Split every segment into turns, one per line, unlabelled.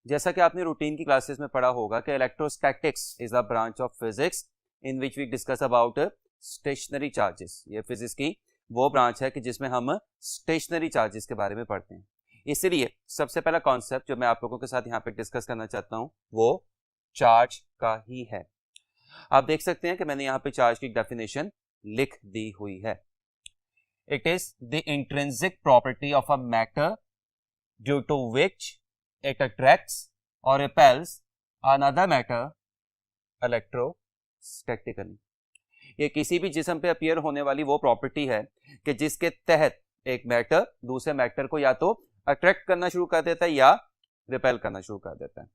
जैसा कि आपने रूटीन की क्लासेस में पढ़ा होगा कि electrostatics is a branch of physics in which we discuss about stationary charges. ये फिजिक्स की वो ब्रांच है कि जिसमें हम स्टेशनरी चार्जेस के बारे में पढ़ते हैं। इसलिए सबसे पहला कॉन्सेप्ट जो मैं आप लोगों के साथ यहाँ पे डिस्कस करना चाहता हूँ वो चार्ज का ही है। आप देख सकते हैं कि मैंने यहाँ पे चार्ज की डेफिनेशन लिख दी हुई है। It is the intrinsic property of a matter due to which it attracts or repels another matter electrostatically। ये किसी भी जिस्म पे अपीयर होने वाली वो प्रॉपर्टी है कि जिसके तहत एक मैटर दूसरे मैटर को या तो अट्रैक्ट करना शुरू कर देता है या रिपेल करना शुरू कर देता है।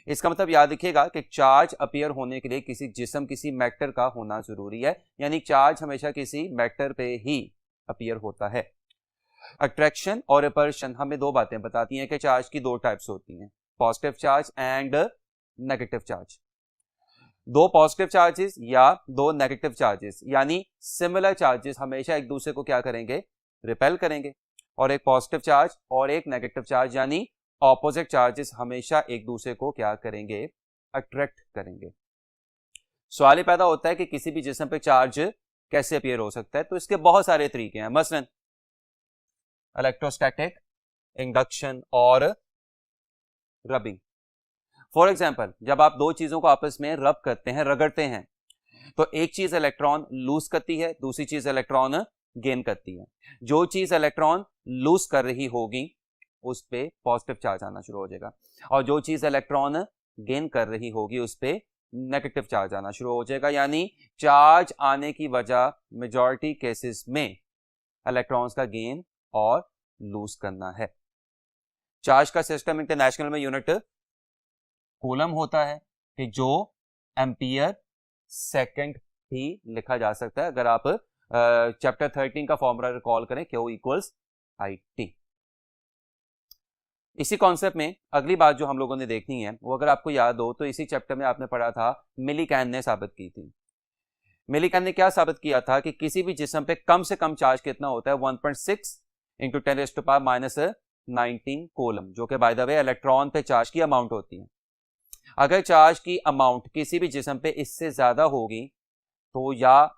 इसका मतलब याद रखिएगा कि चार्ज अपीयर होने के लिए किसी जिस्म किसी मैटर का होना जरूरी है, यानी चार्ज हमेशा किसी मैटर पे ही अपीयर होता है। अट्रैक्शन और रिपल्शन हमें दो बातें बताती हैं कि चार्ज की दो टाइप्स होती हैं, positive charge and negative charge. दो पॉजिटिव चार्जेस या दो नेगेटिव चार्जेस यानी सिमिलर चार्जेस हमेशा एक दूसरे को क्या करेंगे, रिपेल करेंगे, और एक पॉजिटिव चार्ज और एक नेगेटिव चार्ज यानी ऑपोजिट चार्जेस हमेशा एक दूसरे को क्या करेंगे, अट्रैक्ट करेंगे। सवाल पैदा होता है कि किसी भी जिस्म पे चार्ज कैसे अपीयर हो सकता है, तो इसके बहुत सारे तरीके हैं, मसलन इलेक्ट्रोस्टैटिक, इंडक्शन और रबिंग। फॉर एग्जाम्पल, जब आप दो चीजों को आपस में रब करते हैं, रगड़ते हैं, तो एक चीज इलेक्ट्रॉन लूज करती है, दूसरी चीज इलेक्ट्रॉन गेन करती है। जो चीज इलेक्ट्रॉन लूज कर रही होगी उस पे पॉजिटिव चार्ज आना शुरू हो जाएगा, और जो चीज इलेक्ट्रॉन गेन कर रही होगी उस पे नेगेटिव चार्ज आना शुरू हो जाएगा। यानी चार्ज आने की वजह मेजॉरिटी केसेस में इलेक्ट्रॉन्स का गेन और लूज करना है। चार्ज का सिस्टम इंटरनेशनल में यूनिट कूलम होता है कि जो एम्पियर सेकंड भी लिखा जा सकता है। अगर आप चैप्टर 13 का फॉर्मूला रिकॉल करें, Q इक्वल्स IT। इसी कॉन्सेप्ट में अगली बात जो हम लोगों ने देखनी है वो अगर आपको याद हो तो इसी चैप्टर में आपने पढ़ा था, मिलीकैन ने साबित की थी। मिलीकैन ने क्या साबित किया था कि किसी भी जिस्म पे कम से कम चार्ज कितना होता है, 1.6 इंटू 10⁻⁻19 कोलम, जो कि बाय द वे इलेक्ट्रॉन पे चार्ज की अमाउंट होती है। अगर चार्ज की अमाउंट किसी भी जिस्म पे इससे ज्यादा होगी तो या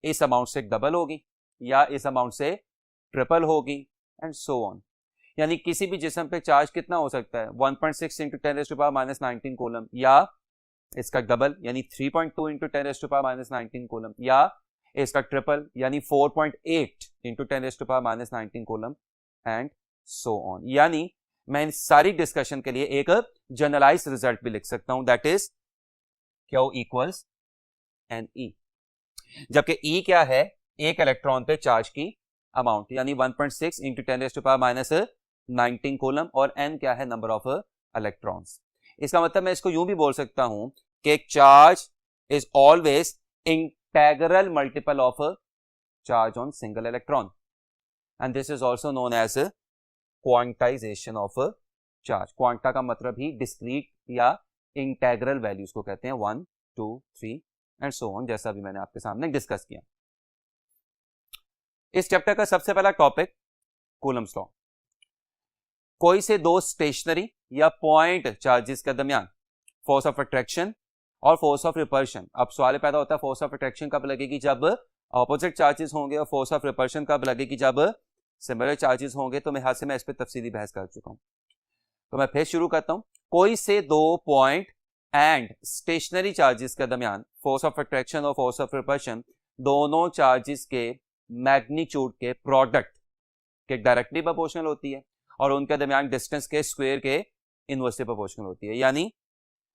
इस अमाउंट से डबल होगी या इस अमाउंट से ट्रिपल होगी एंड सो ऑन। यानी किसी भी जिस्म पे चार्ज कितना हो सकता है, 1.6 इंटू 10⁻⁻19 कोलम, या इसका डबल यानी 3.2 इंटू 10⁻⁻19 कोलम, या इसका ट्रिपल यानी 4.8 into 10⁻⁻19 coulomb and so on. यानी मैं इन सारी डिस्कशन के लिए एक जनरलाइज रिजल्ट भी लिख सकता हूं, that is Q equals NE। जबकि E क्या है, एक इलेक्ट्रॉन पे चार्ज की अमाउंट यानी 1.6 इंटू 10⁻⁻19 कोलम, और N क्या है, नंबर ऑफ इलेक्ट्रॉन्स। इसका मतलब मैं इसको यूं भी बोल सकता हूं कि एक charge is always integral multiple of charge on single electron, and this is also known as quantization of charge. Quanta का मतलब ही डिस्क्रीट या इंटेग्रल वैल्यूज को कहते हैं, 1, 2, 3 एंड सो ऑन, जैसा भी मैंने आपके सामने डिस्कस किया। इस चैप्टर का सबसे पहला टॉपिक कूलम्स लॉ। कोई से दो स्टेशनरी या पॉइंट चार्जेस के दरमियान फोर्स ऑफ अट्रैक्शन और फोर्स ऑफ रिपल्शन। अब सवाल पैदा होता है फोर्स ऑफ अट्रैक्शन कब लगेगी, जब ऑपोजिट चार्जेस होंगे, और फोर्स ऑफ रिपल्शन कब लगेगी, जब सिमिलर चार्जेस होंगे। तो मेरे हाथ से मैं इस पर तफसीली बहस कर चुका हूं, तो मैं फिर शुरू करता हूं। कोई से दो पॉइंट एंड स्टेशनरी चार्जेस के दरमियान फोर्स ऑफ अट्रैक्शन और फोर्स ऑफ रिपल्शन दोनों चार्जेस के मैग्नीट्यूड के प्रोडक्ट के डायरेक्टली प्रोपोर्शनल होती है और उनके दरमियान डिस्टेंस के स्क्वायर के इनवर्सली प्रोपोर्शनल होती है। यानी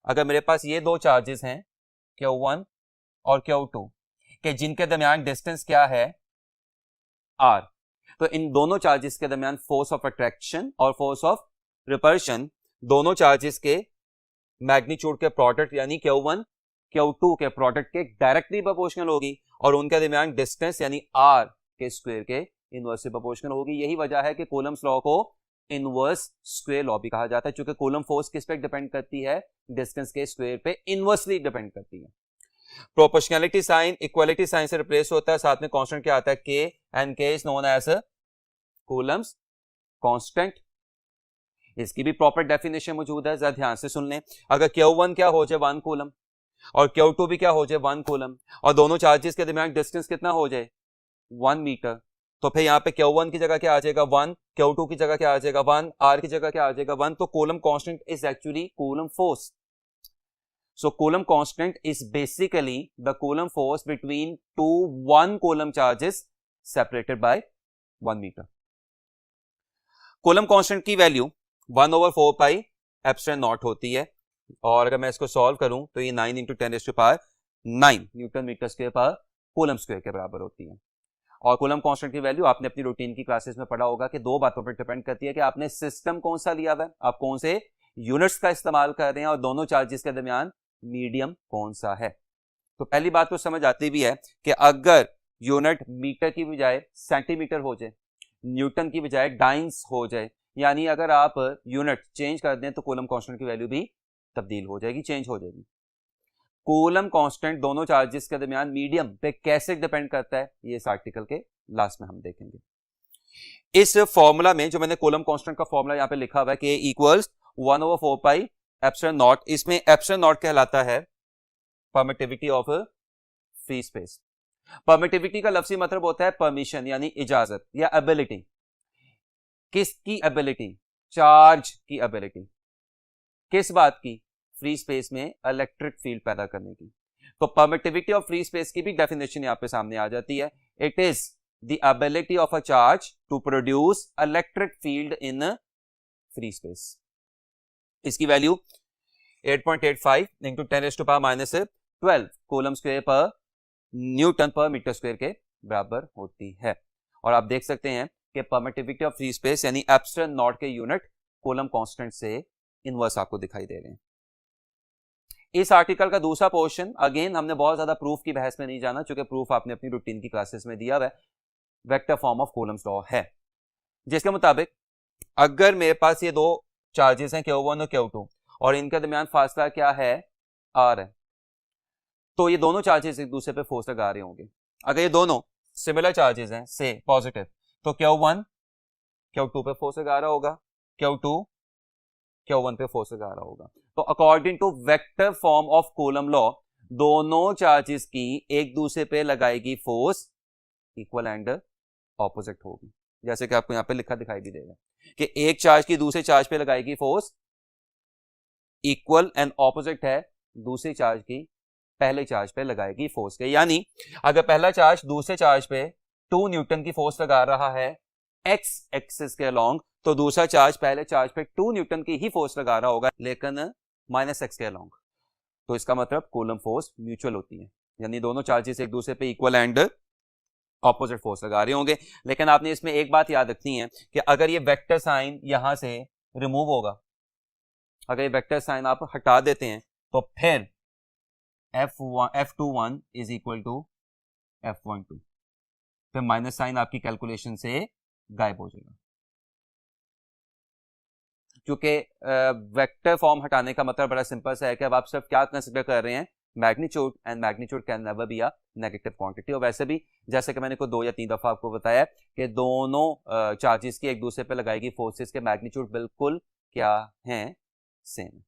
अगर मेरे पास ये दो चार्जेस हैं Q1 और Q2 के जिनके दरमियान डिस्टेंस क्या है, R, तो इन दोनों चार्जेस के दरमियान फोर्स ऑफ अट्रैक्शन और फोर्स ऑफ रिपल्शन दोनों चार्जेस के मैग्नीट्यूड के प्रोडक्ट यानी Q1 Q2 के प्रोडक्ट के डायरेक्टली प्रोपोर्शनल होगी, और उनके दरमियान डिस्टेंस यानी R के स्क्वायर के इनवर्सली प्रोपोर्शनल होगी। यही वजह है कि कूलम्स लॉ को इनवर्स स्क्वायर लॉ भी कहा जाता है, क्योंकि कूलम फोर्स किस पे डिपेंड करती है, डिस्टेंस के स्क्वायर पे इनवर्सली डिपेंड करती है। प्रोपोर्शनैलिटी साइन इक्वालिटी साइन से रिप्लेस होता है, साथ में कांस्टेंट क्या आता है, K, and K is known as Coulomb's constant. इसकी भी प्रॉपर डेफिनेशन मौजूद है, जरा ध्यान से सुन लें। अगर Q1 क्या हो जाए 1 कूलम और Q2 भी क्या हो जाए 1 कूलम और दोनों चार्जेस के दरमियान डिस्टेंस कितना हो जाए 1 मीटर, तो फिर यहाँ पे Q1 की जगह क्या आ जाएगा 1, Q2 की जगह क्या आ जाएगा 1, R की जगह क्या आ जाएगा 1। तो coulomb constant is actually coulomb force. So Coulomb constant is basically the Coulomb force between two 1 coulomb charges separated by 1 meter. Coulomb constant की वैल्यू 1/4 पाई एप्सिलॉन नॉट होती है और अगर मैं इसको सॉल्व करूं तो ये 9 × 10⁹ Newton metre square per coulomb square के बराबर होती है। और कूलम कांस्टेंट की वैल्यू आपने अपनी रूटीन की क्लासेस में पढ़ा होगा कि दो बातों पर डिपेंड करती है कि आपने सिस्टम कौन सा लिया हुआ है, आप कौन से यूनिट्स का इस्तेमाल कर रहे हैं और दोनों चार्जेस के दरमियान मीडियम कौन सा है। तो पहली बात तो समझ आती भी है कि अगर यूनिट मीटर की बजाय सेंटीमीटर हो जाए, न्यूटन की बजाय डाइंस हो जाए, यानी अगर आप यूनिट चेंज कर दें तो कूलम कांस्टेंट की वैल्यू भी तब्दील हो जाएगी, चेंज हो जाएगी। कूलम कांस्टेंट दोनों चार्जेस के दरमियान मीडियम पे कैसे डिपेंड करता है ये इस आर्टिकल के लास्ट में हम देखेंगे। इस फॉर्मूला में जो मैंने कूलम कांस्टेंट का फॉर्मूला यहां पे लिखा हुआ है कि इक्वल्स 1/4 पाई एप्सिलॉन नॉट, इसमें एप्सिलॉन नॉट कहलाता है permittivity of free space. Permittivity का लफ्जी मतलब होता है परमिशन यानी इजाजत या एबिलिटी। किसकी एबिलिटी? चार्ज की एबिलिटी। किस बात की? फ्री स्पेस में इलेक्ट्रिक फील्ड पैदा करने की। तो परमिटिविटी ऑफ फ्री स्पेस की भी डेफिनेशन यहां पे सामने आ जाती है। It is the ability of a charge to produce electric field in free space. इसकी value 8.85 × 10⁻⁻12 coulomb square per newton per metre square के बराबर होती है। और आप देख सकते हैं कि परमिटिविटी ऑफ फ्री स्पेस यानी एप्सिलॉन नॉट के यूनिट कूलम कांस्टेंट से इनवर्स आपको दिखाई दे रहे हैं। इस आर्टिकल का दूसरा पोर्शन अगेन हमने बहुत ज्यादा प्रूफ की बहस में नहीं जाना, क्योंकि प्रूफ आपने अपनी रूटीन की क्लासेस में दिया हुआ है। Vector form of Coulomb's law है जिसके मुताबिक अगर मेरे पास ये दो चार्जेस हैं Q1 और Q2 और इनके दरमियान फासला क्या है R है, तो ये दोनों चार्जेस एक दूसरे पे फोर्स लगा रहे होंगे। अगर ये दोनों सिमिलर चार्जेस हैं से पॉजिटिव तो Q1 Q2 पे फोर्स लगा रहा होगा, Q2 Q1 पे फोर्स लगा रहा होगा। तो according to vector form of Coulomb law दोनों चार्जेस की एक दूसरे पे लगाएगी फोर्स इक्वल एंड ऑपोजिट होगी। जैसे कि आपको यहां पे लिखा दिखाई भी देगा कि एक चार्ज की दूसरे चार्ज पे लगाएगी फोर्स इक्वल एंड ऑपोजिट है दूसरे चार्ज की पहले चार्ज पे लगाएगी फोर्स के। यानी अगर पहला चार्ज दूसरे चार्ज पे 2 न्यूटन की फोर्स लगा रहा है एक्स एक्सिस के अलोंग, तो दूसरा चार्ज पहले चार्ज पे 2 न्यूटन की ही फोर्स लगा रहा होगा लेकिन -x के अलोंग। तो इसका मतलब कूलम फोर्स म्यूचुअल होती है, यानी दोनों चार्जेस एक दूसरे पे इक्वल एंड ऑपोजिट फोर्स लगा रहे होंगे। लेकिन आपने इसमें एक बात याद रखनी है कि अगर ये वेक्टर साइन यहां से रिमूव होगा, अगर ये वेक्टर साइन आप हटा देते हैं तो फिर F21 is equal to F12, फिर माइनस साइन आपकी कैलकुलेशन से गायब हो जाएगा। क्योंकि वेक्टर फॉर्म हटाने का मतलब बड़ा सिंपल सा है कि अब आप सिर्फ क्या कंसिडर कर रहे हैं magnitude, and magnitude can never be a negative quantity. और वैसे भी जैसे कि मैंने को 2 या 3 दफा आपको बताया कि दोनों चार्जेस की एक दूसरे पे लगाएगी फोर्सेस के मैग्नीट्यूड बिल्कुल क्या हैं, सेम।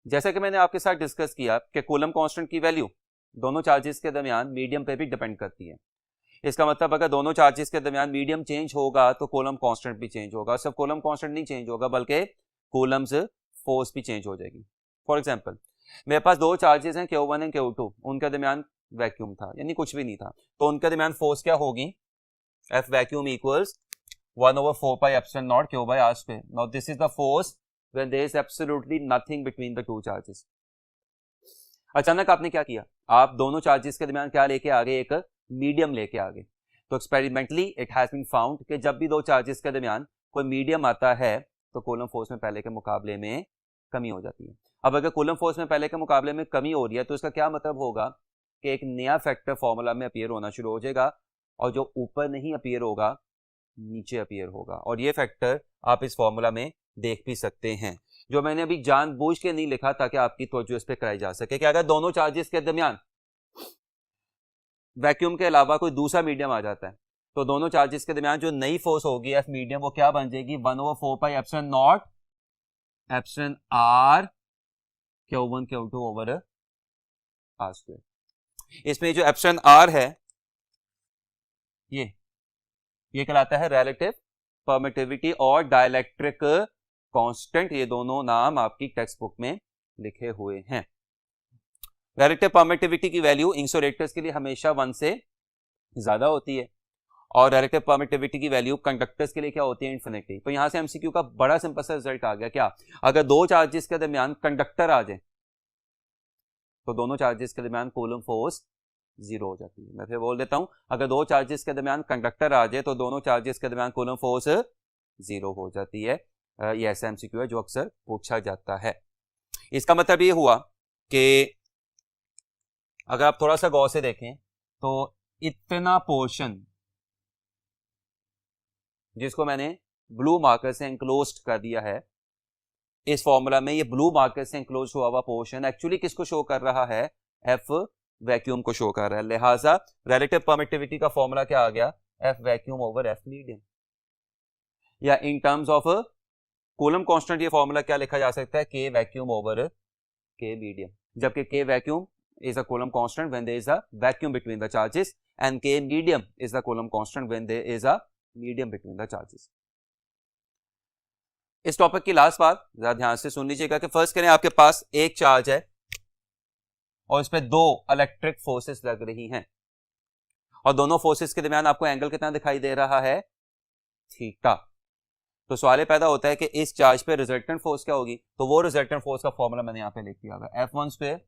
जैसे कि मैंने आपके साथ डिस्कस किया कि कूलम कांस्टेंट की वैल्यू दोनों चार्जेस के दरमियान मीडियम पे भी डिपेंड करती है। इसका मतलब अगर दोनों चार्जेस के दरमियान मीडियम चेंज होगा तो कूलम कांस्टेंट भी चेंज होगा। सिर्फ कूलम कांस्टेंट नहीं चेंज होगा बल्कि कूलम्स फोर्स भी चेंज हो जाएगी। फॉर एग्जांपल मेरे पास दो चार्जेस हैं Q1 एंड Q2, उनके दरमियान वैक्यूम था यानी कुछ भी नहीं था, तो उनके दरमियान फोर्स क्या होगी? F vacuum equals 1/4 pi epsilon not Q by R square. Now this is the force when there is absolutely nothing between the two charges. अचानक आपने क्या किया? आप दोनों चार्जेस के दरमियान क्या लेके आ गए? एक मीडियम लेके आ गए। तो experimentally it has been found कि जब भी दो चार्जेस के दरमियान कोई मीडियम आता है तो कूलम फोर्स में पहले के मुकाबले में कमी हो जाती है। अब अगर कूलम फोर्स में पहले के मुकाबले में कमी हो रही है तो इसका क्या मतलब होगा कि एक नया फैक्टर फॉर्मूला में अपीयर होना शुरू हो जाएगा और जो ऊपर नहीं अपीयर होगा नीचे अपीयर होगा। और ये फैक्टर आप इस फॉर्मूला में देख भी सकते हैं, जो मैंने अभी जानबूझ के नहीं लिखा ताकि आपकी तवज्जो इस पे कराई जा सके कि अगर दोनों चार्जेस के दरमियान वैक्यूम के अलावा कोई दूसरा मीडियम आ जाता है तो दोनों चार्जेस के दरमियान जो नई फोर्स होगी एफ मीडियम वो क्या बन जाएगी 1/4 pi epsilon naught epsilon r Q1 Q2 over r square. इसमें जो एप्सिलॉन आर है ये कहलाता है रिलेटिव परमिटिविटी और डाइलेक्ट्रिक कांस्टेंट। ये दोनों नाम आपकी टेक्स्ट बुक में लिखे हुए हैं। रिलेटिव परमिटिविटी की वैल्यू इंसुलेटर्स के लिए हमेशा 1 से ज्यादा होती है और रिलेटिव परमिटिविटी की वैल्यू कंडक्टर्स के लिए क्या होती है इन्फिनिटी। तो यहां से एमसीक्यू का बड़ा सिंपल सा रिजल्ट आ गया। क्या अगर दो चार्जेस के दरमियान कंडक्टर आ जाए तो दोनों चार्जेस के दरमियान कूलम फोर्स 0 हो जाती है। मैं फिर बोल देता हूं, अगर दो चार्जेस के दरमियान कंडक्टर आ जाए तो दोनों चार्जेस के दरमियान कूलम फोर्स 0 हो जाती है। ये ऐसा एमसीक्यू है जो अक्सर पूछा जाता है। इसका मतलब ये हुआ कि अगर आप थोड़ा सा गौर से देखें तो इतना पोर्शन जिसको मैंने ब्लू मार्कर से एंक्लोज्ड कर दिया है इस फॉर्मूला में, ये ब्लू मार्कर से एंक्लोज हुआ हुआ पोर्शन एक्चुअली किसको शो कर रहा है, एफ वैक्यूम को शो कर रहा है। लिहाजा रिलेटिव परमिटिविटी का फॉर्मूला क्या आ गया, F vacuum over F medium. या in terms of Coulomb constant ये फॉर्मूला क्या लिखा जा सकता है, के वैक्यूम ओवर के मीडियम। जबकि के vacuum is a Coulomb constant when there is a vacuum between the charges and K medium is the Coulomb constant when there is a medium between the charges. इस topic की last बात जरा ध्यान से सुन लीजिएगा कि फर्स्ट करें आपके पास एक चार्ज है और इस पे दो इलेक्ट्रिक फोर्सेस लग रही हैं और दोनों फोर्सेस के दरमियान आपको एंगल कितना दिखाई दे रहा है, थीटा। तो सवाल पैदा होता है कि इस चार्ज पे रिजल्टेंट फोर्स क्या होगी। तो वो रिजल्टेंट फोर्स का फॉर्मूला मैंने यहां पे लिख दिया है, F1 square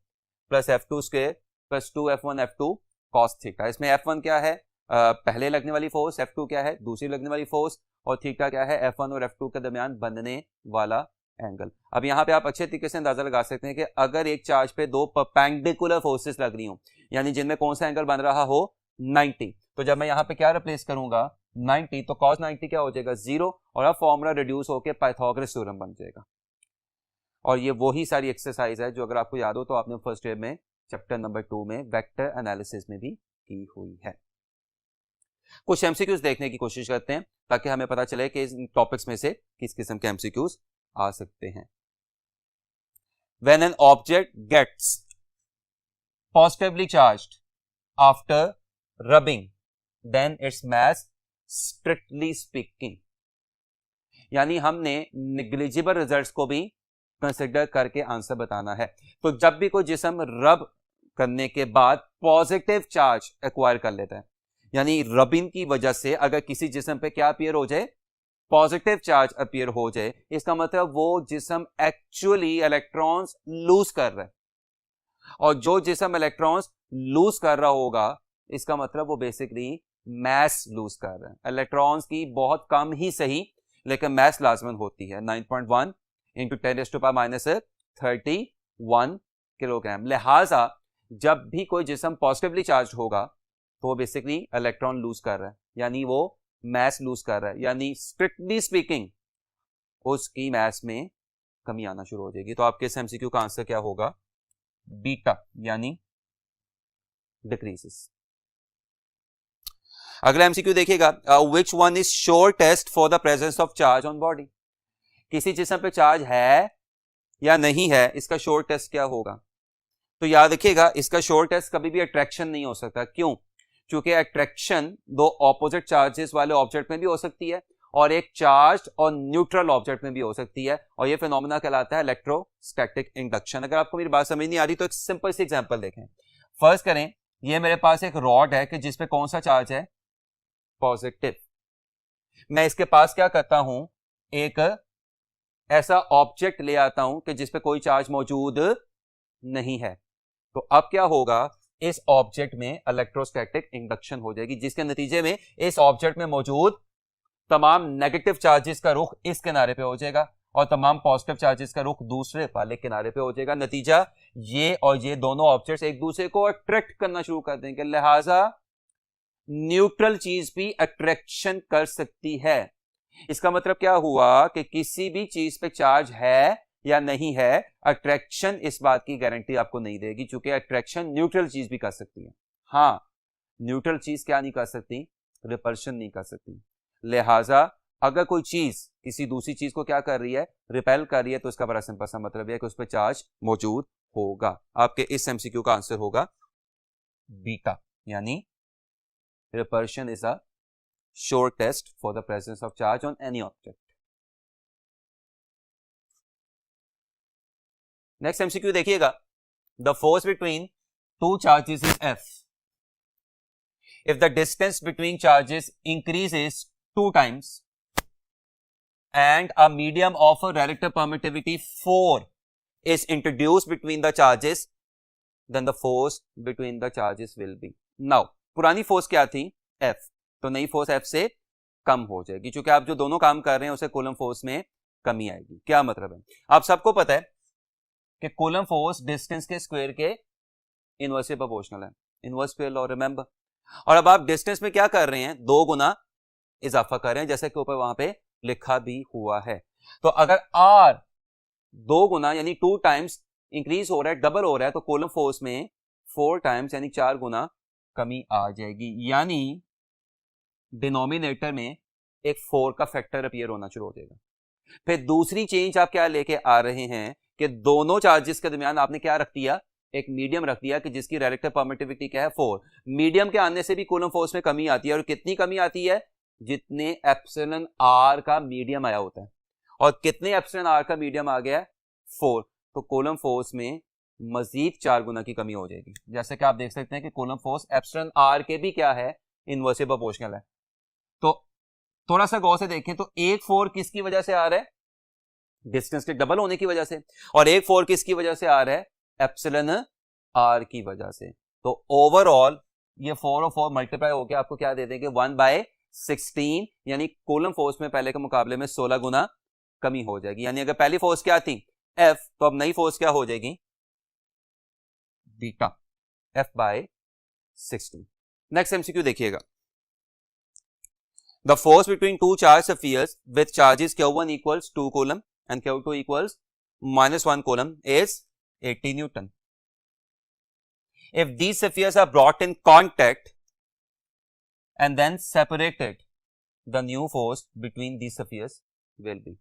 plus F2 square plus 2F1 F2 cos theta. इसमें F1 क्या है, पहले लगने वाली फोर्स, F2 क्या है, दूसरी लगने वाली फोर्स, और थीटा क्या है, F1 और F2 के दरमियान बनने वाला एंगल। अब यहाँ पे आप अच्छे तरीके से अंदाजा लगा सकते हैं कि अगर एक चार्ज पे दो परपेंडिकुलर फोर्सेस लग रही हो, यानी जिनमें कौन सा एंगल बन रहा हो 90, तो जब मैं यहाँ पे क्या रिप्लेस करूंगा 90, तो cos 90 क्या हो जाएगा 0, और अब फॉर्मूला रिड्यूस होकर पाइथागोरस थ्योरम बन जाएगा। और ये वही सारी एक्सरसाइज है जो अगर आपको याद हो तो आपने फर्स्ट ईयर में चैप्टर नंबर 2 में वेक्टर एनालिसिस में भी की हुई है। कुछ एमसीक्यूज देखने की कोशिश करते हैं ताकि हमें पता चले कि इन टॉपिक्स में से किस किस्म के एमसीक्यूज आ सकते हैं। When an object gets positively charged after rubbing, then its mass strictly speaking, यानी हमने नेग्लिजिबल रिजल्ट्स को भी कंसिडर करके आंसर बताना है। तो जब भी कोई जिस्म रब करने के बाद पॉजिटिव चार्ज एक्वायर कर लेता है, यानी रबिंग की वजह से अगर किसी जिस्म पे क्या अपीयर हो जाए, पॉजिटिव चार्ज अपीयर हो जाए, इसका मतलब वो जिस्म एक्चुअली इलेक्ट्रॉन्स लूज कर रहा है। और जो जिस्म इलेक्ट्रॉन्स लूज कर रहा होगा इसका मतलब वो बेसिकली मैस लूज कर रहा है। इलेक्ट्रॉन्स की बहुत कम ही सही लेकिन मैस लाजमन होती है 9.1 इंटू 10⁻31 किलोग्राम। लिहाजा जब भी कोई जिस्म पॉजिटिवली चार्ज होगा तो वो बेसिकली इलेक्ट्रॉन लूज कर रहा है, यानी वो मैस लूज कर रहा है, यानी स्ट्रिक्टली स्पीकिंग उसकी मैस में कमी आना शुरू हो जाएगी। तो आपके इस एमसीक्यू का आंसर क्या होगा, बीटा, यानी डिक्रीजेस। अगला एमसीक्यू देखिएगा, which one is sure test for the presence of charge on body. किसी जिस्म पे चार्ज है या नहीं है, इसका श्योर टेस्ट क्या होगा। तो याद रखिएगा इसका श्योर टेस्ट कभी भी अट्रैक्शन नहीं हो सकता। क्यों, क्योंकि अट्रैक्शन दो ऑपोजिट चार्जेस वाले ऑब्जेक्ट में भी हो सकती है और एक चार्ज और न्यूट्रल ऑब्जेक्ट में भी हो सकती है, और ये फिनोमेना कहलाता है इलेक्ट्रोस्टैटिक इंडक्शन। अगर आपको मेरी बात समझ नहीं आ रही तो एक सिंपल सी एग्जांपल देखें। फर्स्ट करें, ये मेरे पास एक रॉड है कि जिसपे कौन सा चार्ज है, पॉजिटिव। मैं इसके पास क्या करता हूं, एक ऐसा ऑब्जेक्ट ले आता हूं कि जिसपे कोई चार्ज मौजूद नहीं है। तो अब क्या होगा, इस ऑब्जेक्ट में इलेक्ट्रोस्टैटिक इंडक्शन हो जाएगी, जिसके नतीजे में इस ऑब्जेक्ट में मौजूद तमाम नेगेटिव चार्जेस का रुख इस किनारे पे हो जाएगा और तमाम पॉजिटिव चार्जेस का रुख दूसरे वाले किनारे पे हो जाएगा। नतीजा ये और ये दोनों ऑब्जेक्ट्स एक दूसरे को अट्रैक्ट करना शुरू कर देंगे। लिहाजा न्यूट्रल चीज भी अट्रैक्शन कर सकती है। इसका मतलब क्या हुआ कि किसी भी चीज पे चार्ज है या नहीं है, अट्रैक्शन इस बात की गारंटी आपको नहीं देगी, क्योंकि अट्रैक्शन न्यूट्रल चीज भी कर सकती है। हाँ, न्यूट्रल चीज क्या नहीं कर सकती, रिपल्शन नहीं कर सकती। लिहाजा अगर कोई चीज किसी दूसरी चीज को क्या कर रही है, रिपेल कर रही है, तो इसका बड़ा सिंपल सा मतलब है कि उस पर चार्ज मौजूद होगा। आपके इस एमसीक्यू का आंसर होगा बीटा, यानी repulsion is a sure test for the presence of charge on any object. Next MCQ देखिएगा, the force between two charges is F. If the distance between charges increases 2 times and a medium of a relative permittivity 4 is introduced between the charges, then the force between the charges will be. Now, पुरानी force क्या थी? F. तो नई force F से कम हो जाएगी, क्योंकि आप जो दोनों काम कर रहे हैं उसे कूलम फोर्स में कमी आएगी। क्या मतलब है? आप सबको पता है कि कूलम फोर्स डिस्टेंस के स्क्वायर के इनवर्सली प्रोपोर्शनल है, इनवर्स स्क्वायर लॉ रिमेंबर। और अब आप डिस्टेंस में क्या कर रहे हैं? 2 गुना इजाफा कर रहे हैं, जैसे कि ऊपर वहां पे लिखा भी हुआ है। तो अगर R 2 गुना यानी 2 टाइम्स इंक्रीज हो रहा है, डबल हो रहा है, तो कूलम फोर्स में 4 टाइम्स यानी 4 गुना कमी आ जाएगी, यानी डिनोमिनेटर में एक 4 का फैक्टर अपीयर होना शुरू हो जाएगा। फिर दूसरी चेंज आप क्या लेके आ रहे हैं कि दोनों चार्जेस के दरमियान आपने क्या रख दिया? एक मीडियम रख दिया कि जिसकी रिलेटिव परमिटिविटी क्या है? 4। मीडियम के आने से भी कूलम फोर्स में कमी आती है, और कितनी कमी आती है? जितने एप्सिलॉन आर का मीडियम आया होता है, और कितने एप्सिलॉन आर का मीडियम आ गया है? 4। तो कूलम फोर्स में मजीद 4 गुना की कमी हो जाएगी। जैसे कि आप देख सकते हैं कि कूलम फोर्स एप्सिलॉन आर के भी क्या है? इनवर्सली प्रोपोर्शनल है। तो थोड़ा सा गौर से देखें तो एक 4 किसकी वजह से आ रहा है? डिस्टेंस के डबल होने की वजह से। और एक 4 किसकी वजह से आ रहा है? एप्सिलॉन आर की वजह से। तो ओवरऑल ये 4 और 4 मल्टीप्लाई होकर आपको क्या दे देंगे? 1/16, यानी कूलम फोर्स में पहले के मुकाबले में 16 गुना कमी हो जाएगी। यानी अगर पहली फोर्स क्या थी? F, तो अब नई फोर्स क्या हो जाएगी? Beta, F/16। नेक्स्ट एमसीक्यू देखिएगा, the force between to charge spheres with charges Q1 equals 2 coulomb and Q2 equals -1 coulomb is 80 Newton. If these spheres are brought in contact and then separated, the new force between these spheres will be.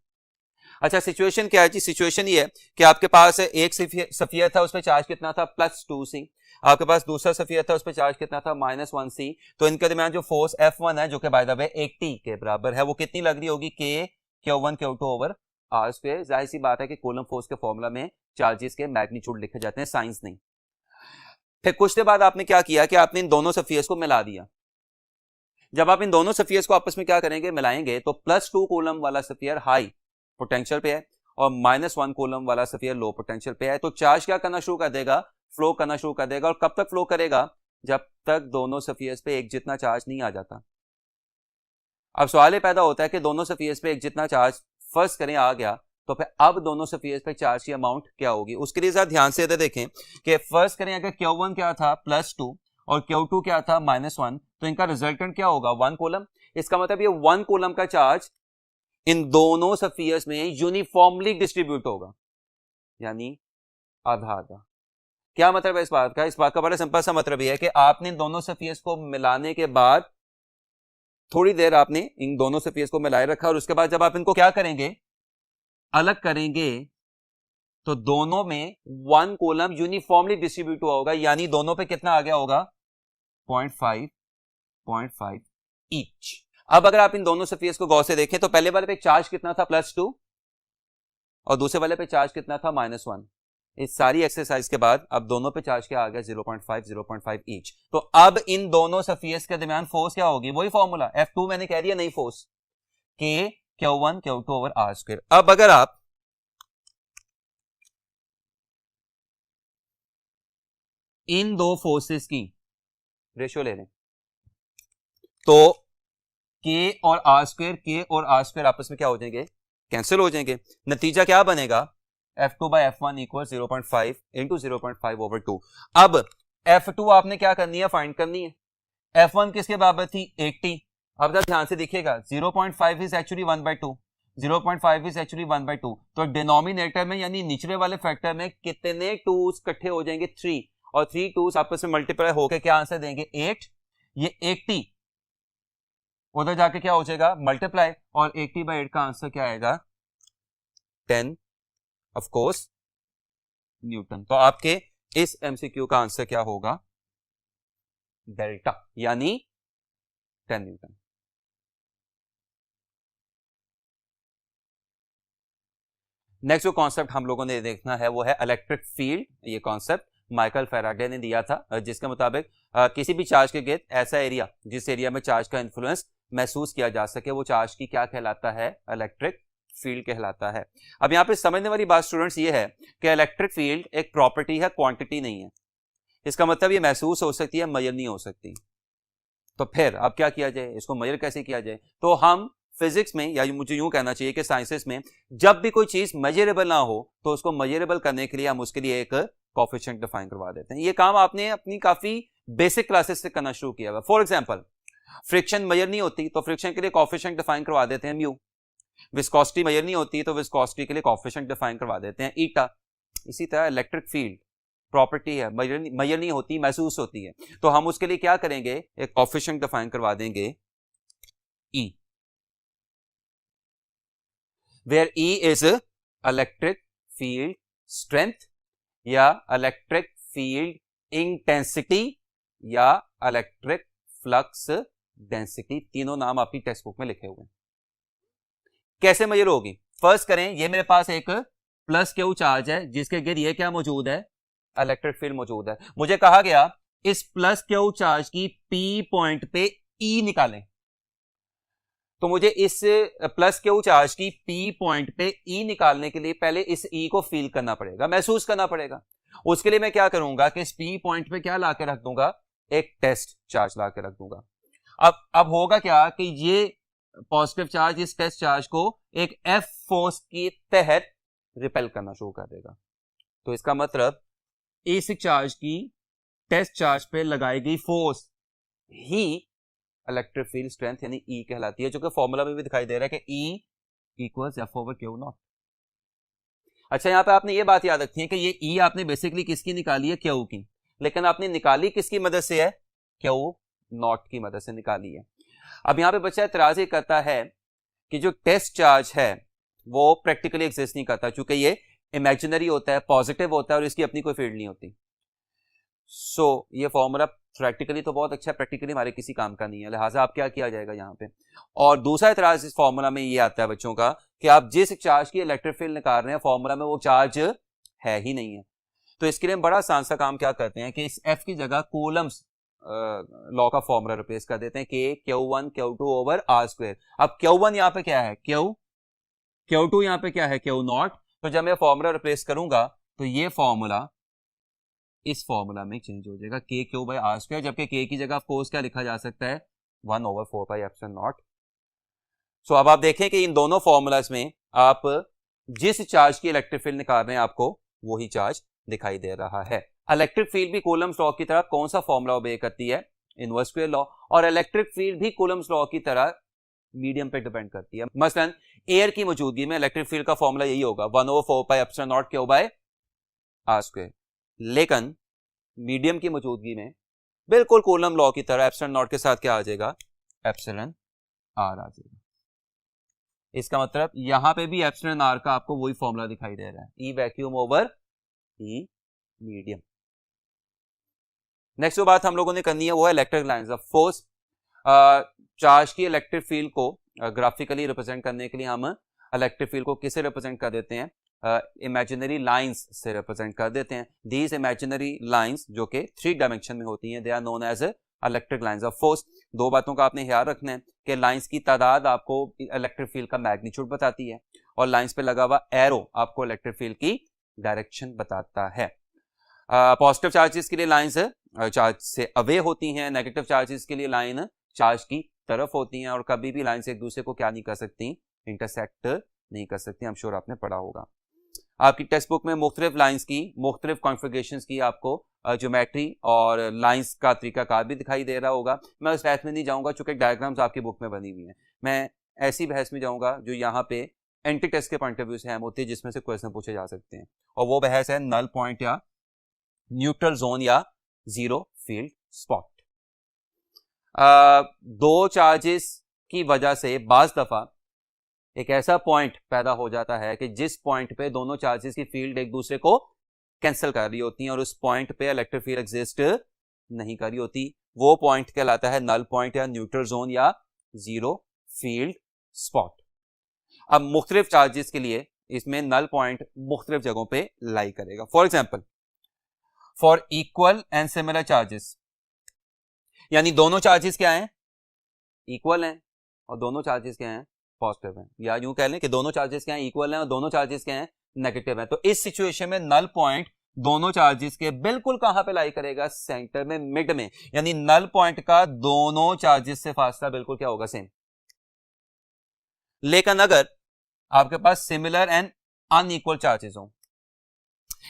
अच्छा, situation क्या है जी? Situation ये है कि आपके पास एक sphere था, उस पर चार्ज कितना था? +2c। आपके पास दूसरा स्फीयर था, उस पर चार्ज कितना था? -1c। तो इनके दरमियान जो फोर्स F1 है, जो कि बाय द वे 80 के बराबर है, वो कितनी लग रही होगी? K Q1 Q2 over R square. जाहिर सी बात है कि कूलम फोर्स के फॉर्मूला में चार्जेस के मैग्नीट्यूड लिखे जाते हैं, साइंस नहीं। फिर कुछ देर बाद आपने क्या किया कि आपने इन दोनों स्फीयर्स को मिला दिया। जब आप इन दोनों स्फीयर्स को आपस में क्या करेंगे? मिलाएंगे, तो +2 कूलम वाला स्फीयर हाई पोटेंशियल पे है और -1 कूलम वाला स्फीयर लो पोटेंशियल पे है। तो चार्ज क्या करना शुरू कर देगा? फ्लो करना शुरू कर देगा। और कब तक फ्लो करेगा? जब तक दोनों स्फीयर्स पे एक जितना चार्ज नहीं आ जाता। अब सवाल ये पैदा होता है कि दोनों स्फीयर्स पे एक जितना चार्ज फर्स्ट करें आ गया, तो फिर अब दोनों स्फीयर्स पे चार्ज की अमाउंट क्या होगी? उसके लिए जरा ध्यान से देखें कि फर्स्ट करें, अगर Q1 क्या था? +2 और Q2 क्या था? -1, तो इनका रिजल्टेंट क्या होगा? 1 कूलम। इसका मतलब ये 1 कूलम का चार्ज इन दोनों स्फीयर्स में यूनिफॉर्मली डिस्ट्रीब्यूट होगा, यानी आधा आधा। क्या मतलब है इस बात का? इस बात का बड़ा सिंपल सा मतलब यह है कि आपने इन दोनों स्फीयर्स को मिलाने के बाद थोड़ी देर आपने इन दोनों स्फीयर्स को मिलाए रखा, और उसके बाद जब आप इनको क्या करेंगे? अलग करेंगे, तो दोनों में 1 कूलम यूनिफॉर्मली डिस्ट्रीब्यूट हुआ होगा, यानी दोनों पे कितना आ गया होगा? 0.5 ईच। अब अगर आप इन दोनों स्फीयर्स को गौर से देखें तो पहले वाले पे चार्ज कितना था? +2, और दूसरे वाले पे चार्ज कितना था? -1। इस सारी एक्सरसाइज के बाद अब दोनों पे चार्ज क्या आ गया? 0.5 ईच। तो अब इन दोनों स्फीयर्स के दरमियान फोर्स क्या होगी? वही फॉर्मूला F2 मैंने कह दिया, नई force K Q1 Q2 over R square. अब अगर आप इन दो फोर्सेस की रेशियो ले लें तो K और R स्क्वायर आपस में क्या हो जाएंगे? कैंसिल हो जाएंगे। नतीजा क्या बनेगा? F2/F1 equal 0.5 into 0.5 over 2। अब F2 आपने क्या करनी है? फाइंड करनी है। F1 किसके बराबर थी? 80। अब जरा ध्यान से देखिएगा, 0.5 इज एक्चुअली 1/2, 0.5 इज एक्चुअली 1/2। तो डिनोमिनेटर में यानी निचले वाले फैक्टर में कितने टूज इकट्ठे हो जाएंगे? 3, और 3 टूज आपस में मल्टीप्लाई होकर क्या आंसर देंगे? 8। ये 80 उधर जाके क्या हो जाएगा, मल्टीप्लाई, और 80/8 का आंसर क्या आएगा, 10 ऑफ कोर्स न्यूटन। तो आपके इस एमसीक्यू का आंसर क्या होगा, डेल्टा, यानी 10 न्यूटन। नेक्स्ट जो कॉन्सेप्ट हम लोगों ने देखना है वो है इलेक्ट्रिक फील्ड। ये कॉन्सेप्ट माइकल फेराडे ने दिया था, जिसके मुताबिक किसी भी चार्ज के गिर्द ऐसा एरिया जिस एरिया में चार्ज का इन्फ्लुएंस महसूस किया जा सके वो चार्ज की क्या कहलाता है, इलेक्ट्रिक फील्ड कहलाता है। अब यहाँ पे समझने वाली बात स्टूडेंट्स ये है कि इलेक्ट्रिक फील्ड एक प्रॉपर्टी है, क्वांटिटी नहीं है। इसका मतलब ये महसूस हो सकती है, मेजर नहीं हो सकती। तो फिर अब क्या किया जाए, इसको मेजर कैसे किया जाए? तो हम फिजिक्स में, या मुझे यूं कहना चाहिए कि साइंसेस में, जब भी कोई चीज मेजरेबल ना हो तो उसको मेजरेबल करने के लिए हम उसके लिए एक कोएफिशिएंट डिफाइन करवा देते हैं। ये काम आपने अपनी काफी बेसिक क्लासेस से करना शुरू किया हुआ। फॉर एग्जांपल, फ्रिक्शन मेजर नहीं होती तो फ्रिक्शन के लिए कोएफिशिएंट डिफाइन करवा देते हैं म्यू। विस्कोसिटी मेजर नहीं होती तो विस्कोसिटी के लिए कोएफिशिएंट डिफाइन करवा देते हैं ईटा। इसी तरह इलेक्ट्रिक फील्ड प्रॉपर्टी है, मेजर नहीं होती, महसूस होती है, तो हम उसके लिए क्या करेंगे, एक कोएफिशिएंट डिफाइन करवा देंगे E, where E is electric field strength या इलेक्ट्रिक फील्ड इंटेंसिटी या इलेक्ट्रिक फ्लक्स डेंसिटी। तीनों नाम आपकी टेक्स्ट बुक में लिखे हुए हैं। कैसे मेजर होगी? फर्स्ट करें, ये मेरे पास एक प्लस क्यू चार्ज है जिसके गिर्द ये क्या मौजूद है, इलेक्ट्रिक फील्ड मौजूद है। मुझे कहा गया इस प्लस क्यू चार्ज की पी पॉइंट पे ई निकालें। तो मुझे इस प्लस क्यू चार्ज की पी पॉइंट पे ई निकालने के लिए पहले इस ई को फील करना पड़ेगा, महसूस करना पड़ेगा। उसके लिए मैं क्या करूंगा कि इस पी पॉइंट पे क्या ला के रख दूंगा, एक टेस्ट चार्ज ला के रख दूंगा। अब होगा क्या कि ये पॉजिटिव चार्ज इस टेस्ट चार्ज को एक एफ फोर्स के तहत रिपेल करना शुरू कर देगा। तो इसका मतलब इस चार्ज की टेस्ट चार्ज पे लगाई गई फोर्स ही इलेक्ट्रिक फील्ड स्ट्रेंथ यानी E कहलाती है, जो कि फॉर्मूला में भी दिखाई दे रहा है कि E इक्वल्स F/Q0। अच्छा, यहां पे आपने ये बात याद रखनी है कि ये E आपने बेसिकली किसकी निकाली है, Q की, लेकिन आपने निकाली किसकी मदद से है, Q0 की मदद से निकाली है। अब यहां पे बच्चा एतराज ये करता है कि जो टेस्ट चार्ज है वो प्रैक्टिकली एग्जिस्ट नहीं करता, चूंकि ये इमेजिनरी होता है, पॉजिटिव होता है और इसकी अपनी कोई फील्ड नहीं होती। सो ये फॉर्मूला प्रैक्टिकली तो बहुत अच्छा है, प्रैक्टिकली हमारे किसी काम का नहीं है, लिहाजा आप क्या किया जाएगा यहाँ पे। और दूसरा इतराज इस फॉर्मूला में ये आता है बच्चों का कि आप जिस चार्ज की इलेक्ट्रिक फील्ड निकाल रहे हैं फॉर्मूला में वो चार्ज है ही नहीं है। तो इसके लिए हम बड़ा आसान सा काम क्या करते हैं कि इस एफ की जगह कूलम्स लॉ का फॉर्मूला रिप्लेस कर देते हैं, के Q1 Q2 over r square. अब Q1 यहाँ पे क्या है, Q2 यहाँ पे क्या है, Q0। तो जब मैं फॉर्मूला रिप्लेस करूंगा तो ये फॉर्मूला इस फॉर्मूला में चेंज हो जाएगा, K/R², जबकि K की जगह ऑफ कोर्स क्या लिखा जा सकता है, 1/4πε0। सो अब आप देखें कि इन दोनों फॉर्मूलाज में आप जिस चार्ज की इलेक्ट्रिक फील्ड निकाल रहे हैं आपको वही चार्ज दिखाई दे रहा है। इलेक्ट्रिक फील्ड भी कूलम्स लॉ की तरह कौन सा फॉर्मूला ओबे करती है, इनवर्स स्क्वायर लॉ, और इलेक्ट्रिक फील्ड भी कूलम्स लॉ की तरह मीडियम पे डिपेंड करती है। मसलन एयर की मौजूदगी में इलेक्ट्रिक फील्ड का फॉर्मूला यही होगा, 1/4πε0 Q/R²। लेकिन मीडियम की मौजूदगी में बिल्कुल कूलम लॉ की तरह ε0 के साथ क्या आ जाएगा, εr आ जाएगा। इसका मतलब यहां पे भी εr का आपको वही फॉर्मूला दिखाई दे रहा है, E vacuum over E medium. Next जो बात हम लोगों ने करनी है वो है electric lines of force. Charge की इलेक्ट्रिक फील्ड को ग्राफिकली रिप्रेजेंट करने के लिए हम इलेक्ट्रिक फील्ड को किसे रिप्रेजेंट कर देते हैं, इमेजिनरी लाइंस से रिप्रेजेंट कर देते हैं। दीज इमेजिनरी लाइंस जो कि 3 डायमेंशन में होती हैं, they are known as electric lines of force. दो बातों का आपने ख्याल रखना है कि लाइंस की तादाद आपको इलेक्ट्रिक फील्ड का मैग्नीट्यूड बताती है और लाइंस पे लगा हुआ एरो आपको इलेक्ट्रिक फील्ड की डायरेक्शन बताता है। पॉजिटिव चार्जेस के लिए लाइंस चार्ज से अवे होती हैं, नेगेटिव चार्जेस के लिए लाइन चार्ज की तरफ होती हैं, और कभी भी लाइंस एक दूसरे को क्या नहीं कर सकती, इंटरसेक्ट नहीं कर सकती। I'm sure आपने पढ़ा होगा। आपकी टेक्स्ट बुक में मुख्तलिफ लाइंस की मुख्तलिफ कॉन्फ़िगरेशंस की आपको ज्योमेट्री और लाइंस का तरीकाकार भी दिखाई दे रहा होगा। मैं उस बहस में नहीं जाऊंगा चूंकि डायग्राम्स आपकी बुक में बनी हुई हैं। मैं ऐसी बहस में जाऊंगा जो यहाँ पे एंटी टेस्ट के पॉइंट ऑफ व्यू से अहम होती है, जिसमें से क्वेश्चन पूछे जा सकते हैं, और वो बहस है नल पॉइंट या न्यूट्रल जोन या जीरो फील्ड स्पॉट। दो चार्जेस की वजह से बाज दफा एक ऐसा पॉइंट पैदा हो जाता है कि जिस पॉइंट पे दोनों चार्जेस की फील्ड एक दूसरे को कैंसिल कर रही होती हैं और उस पॉइंट पे इलेक्ट्रिक फील्ड एग्जिस्ट नहीं कर रही होती। वो पॉइंट कहलाता है नल पॉइंट या न्यूट्रल जोन या जीरो फील्ड स्पॉट। अब मुख्तलिफ चार्जेस के लिए इसमें नल पॉइंट मुख्तलिफ जगहों पे लाई करेगा। For example, for equal and similar charges, यानी दोनों चार्जेस क्या हैं, इक्वल हैं और दोनों चार्जेस क्या हैं, पॉजिटिव हैं, या यूं कह लें कि दोनों चार्जेस क्या हैं, इक्वल हैं और दोनों चार्जेस क्या हैं, नेगेटिव हैं। तो इस सिचुएशन में नल पॉइंट दोनों चार्जेस के बिल्कुल कहां पे लाई करेगा, सेंटर में, मिड में, यानी नल पॉइंट का दोनों चार्जेस से फासला बिल्कुल क्या होगा, सेम। लेकिन अगर आपके पास सिमिलर एंड अनइक्वल चार्जेस हो,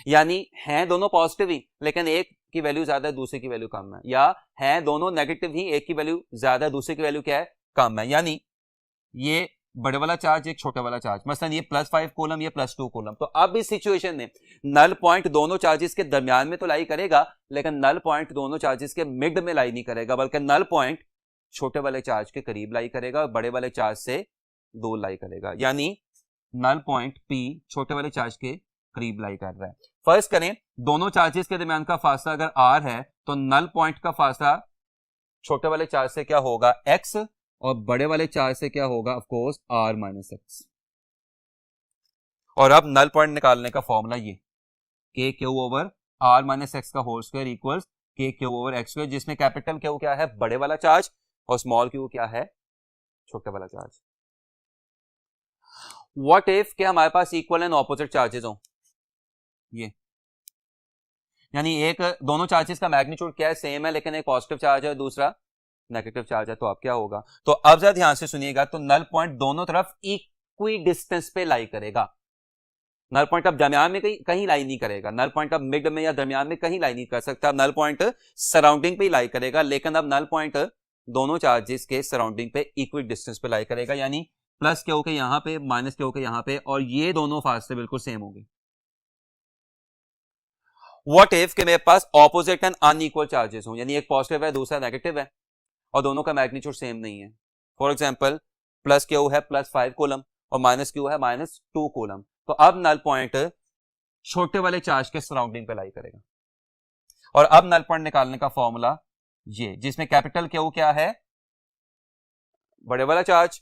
यानी हैं दोनों पॉजिटिव ही लेकिन एक की वैल्यू ज्यादा है दूसरे की वैल्यू कम है, या हैं दोनों नेगेटिव ही एक की वैल्यू ज्यादा है दूसरे की वैल्यू क्या है, कम है, यानी ये बड़े वाला चार्ज एक छोटा वाला चार्ज, मसलन ये +5 कूलम ये +2 कूलम, तो अब इस सिचुएशन में नल पॉइंट दोनों चार्जेस के दरमियान में तो लाई करेगा लेकिन नल पॉइंट दोनों चार्जेस के मिड में लाई नहीं करेगा, बल्कि नल पॉइंट छोटे वाले चार्ज के करीब लाई करेगा और बड़े वाले चार्ज से दूर लाई करेगा, यानी नल पॉइंट P छोटे वाले चार्ज के करीब लाई कर रहा है। फर्स्ट करें, दोनों चार्जेस के दरमियान का फासला अगर r है तो नल पॉइंट का फासला छोटे वाले चार्ज से क्या होगा, x, और बड़े वाले चार्ज से क्या होगा, ऑफ कोर्स r - x। और अब नल पॉइंट निकालने का फॉर्मूला ये k/r - x का होल स्क्वायर इक्वल्स k/x², जिसमें कैपिटल Q क्या है, बड़े वाला चार्ज, और स्मॉल q क्या है, छोटे वाला चार्ज। व्हाट इफ के हमारे पास इक्वल एंड ऑपोजिट चार्जेस हो, ये यानी एक दोनों चार्जेस का मैग्नीट्यूड क्या है, सेम है, लेकिन एक पॉजिटिव चार्ज है दूसरा नेगेटिव चार्ज है, तो अब क्या होगा, तो अब जरा ध्यान से सुनिएगा, तो नल पॉइंट दोनों तरफ इक्वी डिस्टेंस पे लाई करेगा। नल पॉइंट अब दरमियान में कहीं लाई नहीं करेगा, नल पॉइंट अब मिड में या दरमियान में कहीं लाई नहीं कर सकता, नल पॉइंट सराउंडिंग पे ही लाई करेगा, लेकिन अब नल पॉइंट दोनों चार्जेस के सराउंडिंग पे इक्वी डिस्टेंस पे लाई करेगा, यानी प्लस Q के यहां पे माइनस Q के यहां पे, और ये दोनों फासले बिल्कुल सेम होंगे। व्हाट इफ के मेरे पास ऑपोजिट एंड अनइक्वल चार्जेस हो, यानी एक पॉजिटिव है दूसरा नेगेटिव है और दोनों का मैग्नीट्यूड सेम नहीं है। फॉर एग्जांपल, प्लस Q है +5 कूलम और माइनस Q है -2 कूलम, तो अब नल पॉइंट छोटे वाले चार्ज के सराउंडिंग पे लाई करेगा। और अब नल पॉइंट निकालने का फॉर्मूला ये, जिसमें कैपिटल Q क्या है, बड़े वाला चार्ज,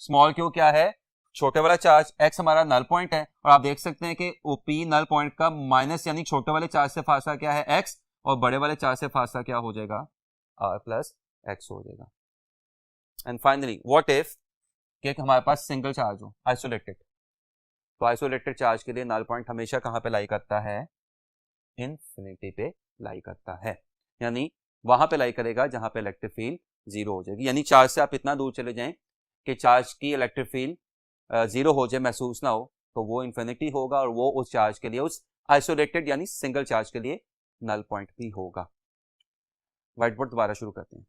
स्मॉल q क्या है, छोटे वाला चार्ज, x हमारा नल पॉइंट है, और आप देख सकते हैं कि P नल पॉइंट का माइनस यानी छोटे वाले चार्ज से फासला क्या है, x, और बड़े वाले चार्ज से फासला क्या हो जाएगा, r + x हो जाएगा। एंड फाइनली व्हाट इफ कि हमारे पास सिंगल चार्ज हो, आइसोलेटेड, तो आइसोलेटेड चार्ज के लिए नल पॉइंट हमेशा कहां पे लाई करता है, इनफिनिटी पे लाई करता है, यानी वहां पे लाई करेगा जहां पे इलेक्ट्रिक फील्ड जीरो हो जाएगी, यानी चार्ज से आप इतना दूर चले जाएं कि चार्ज की इलेक्ट्रिक फील्ड जीरो हो जाए, महसूस ना हो, तो वो इन्फिनिटी होगा और वो उस चार्ज के लिए, उस आइसोलेटेड यानी सिंगल चार्ज के लिए नल पॉइंट भी होगा। व्हाइट बोर्ड दोबारा शुरू करते हैं।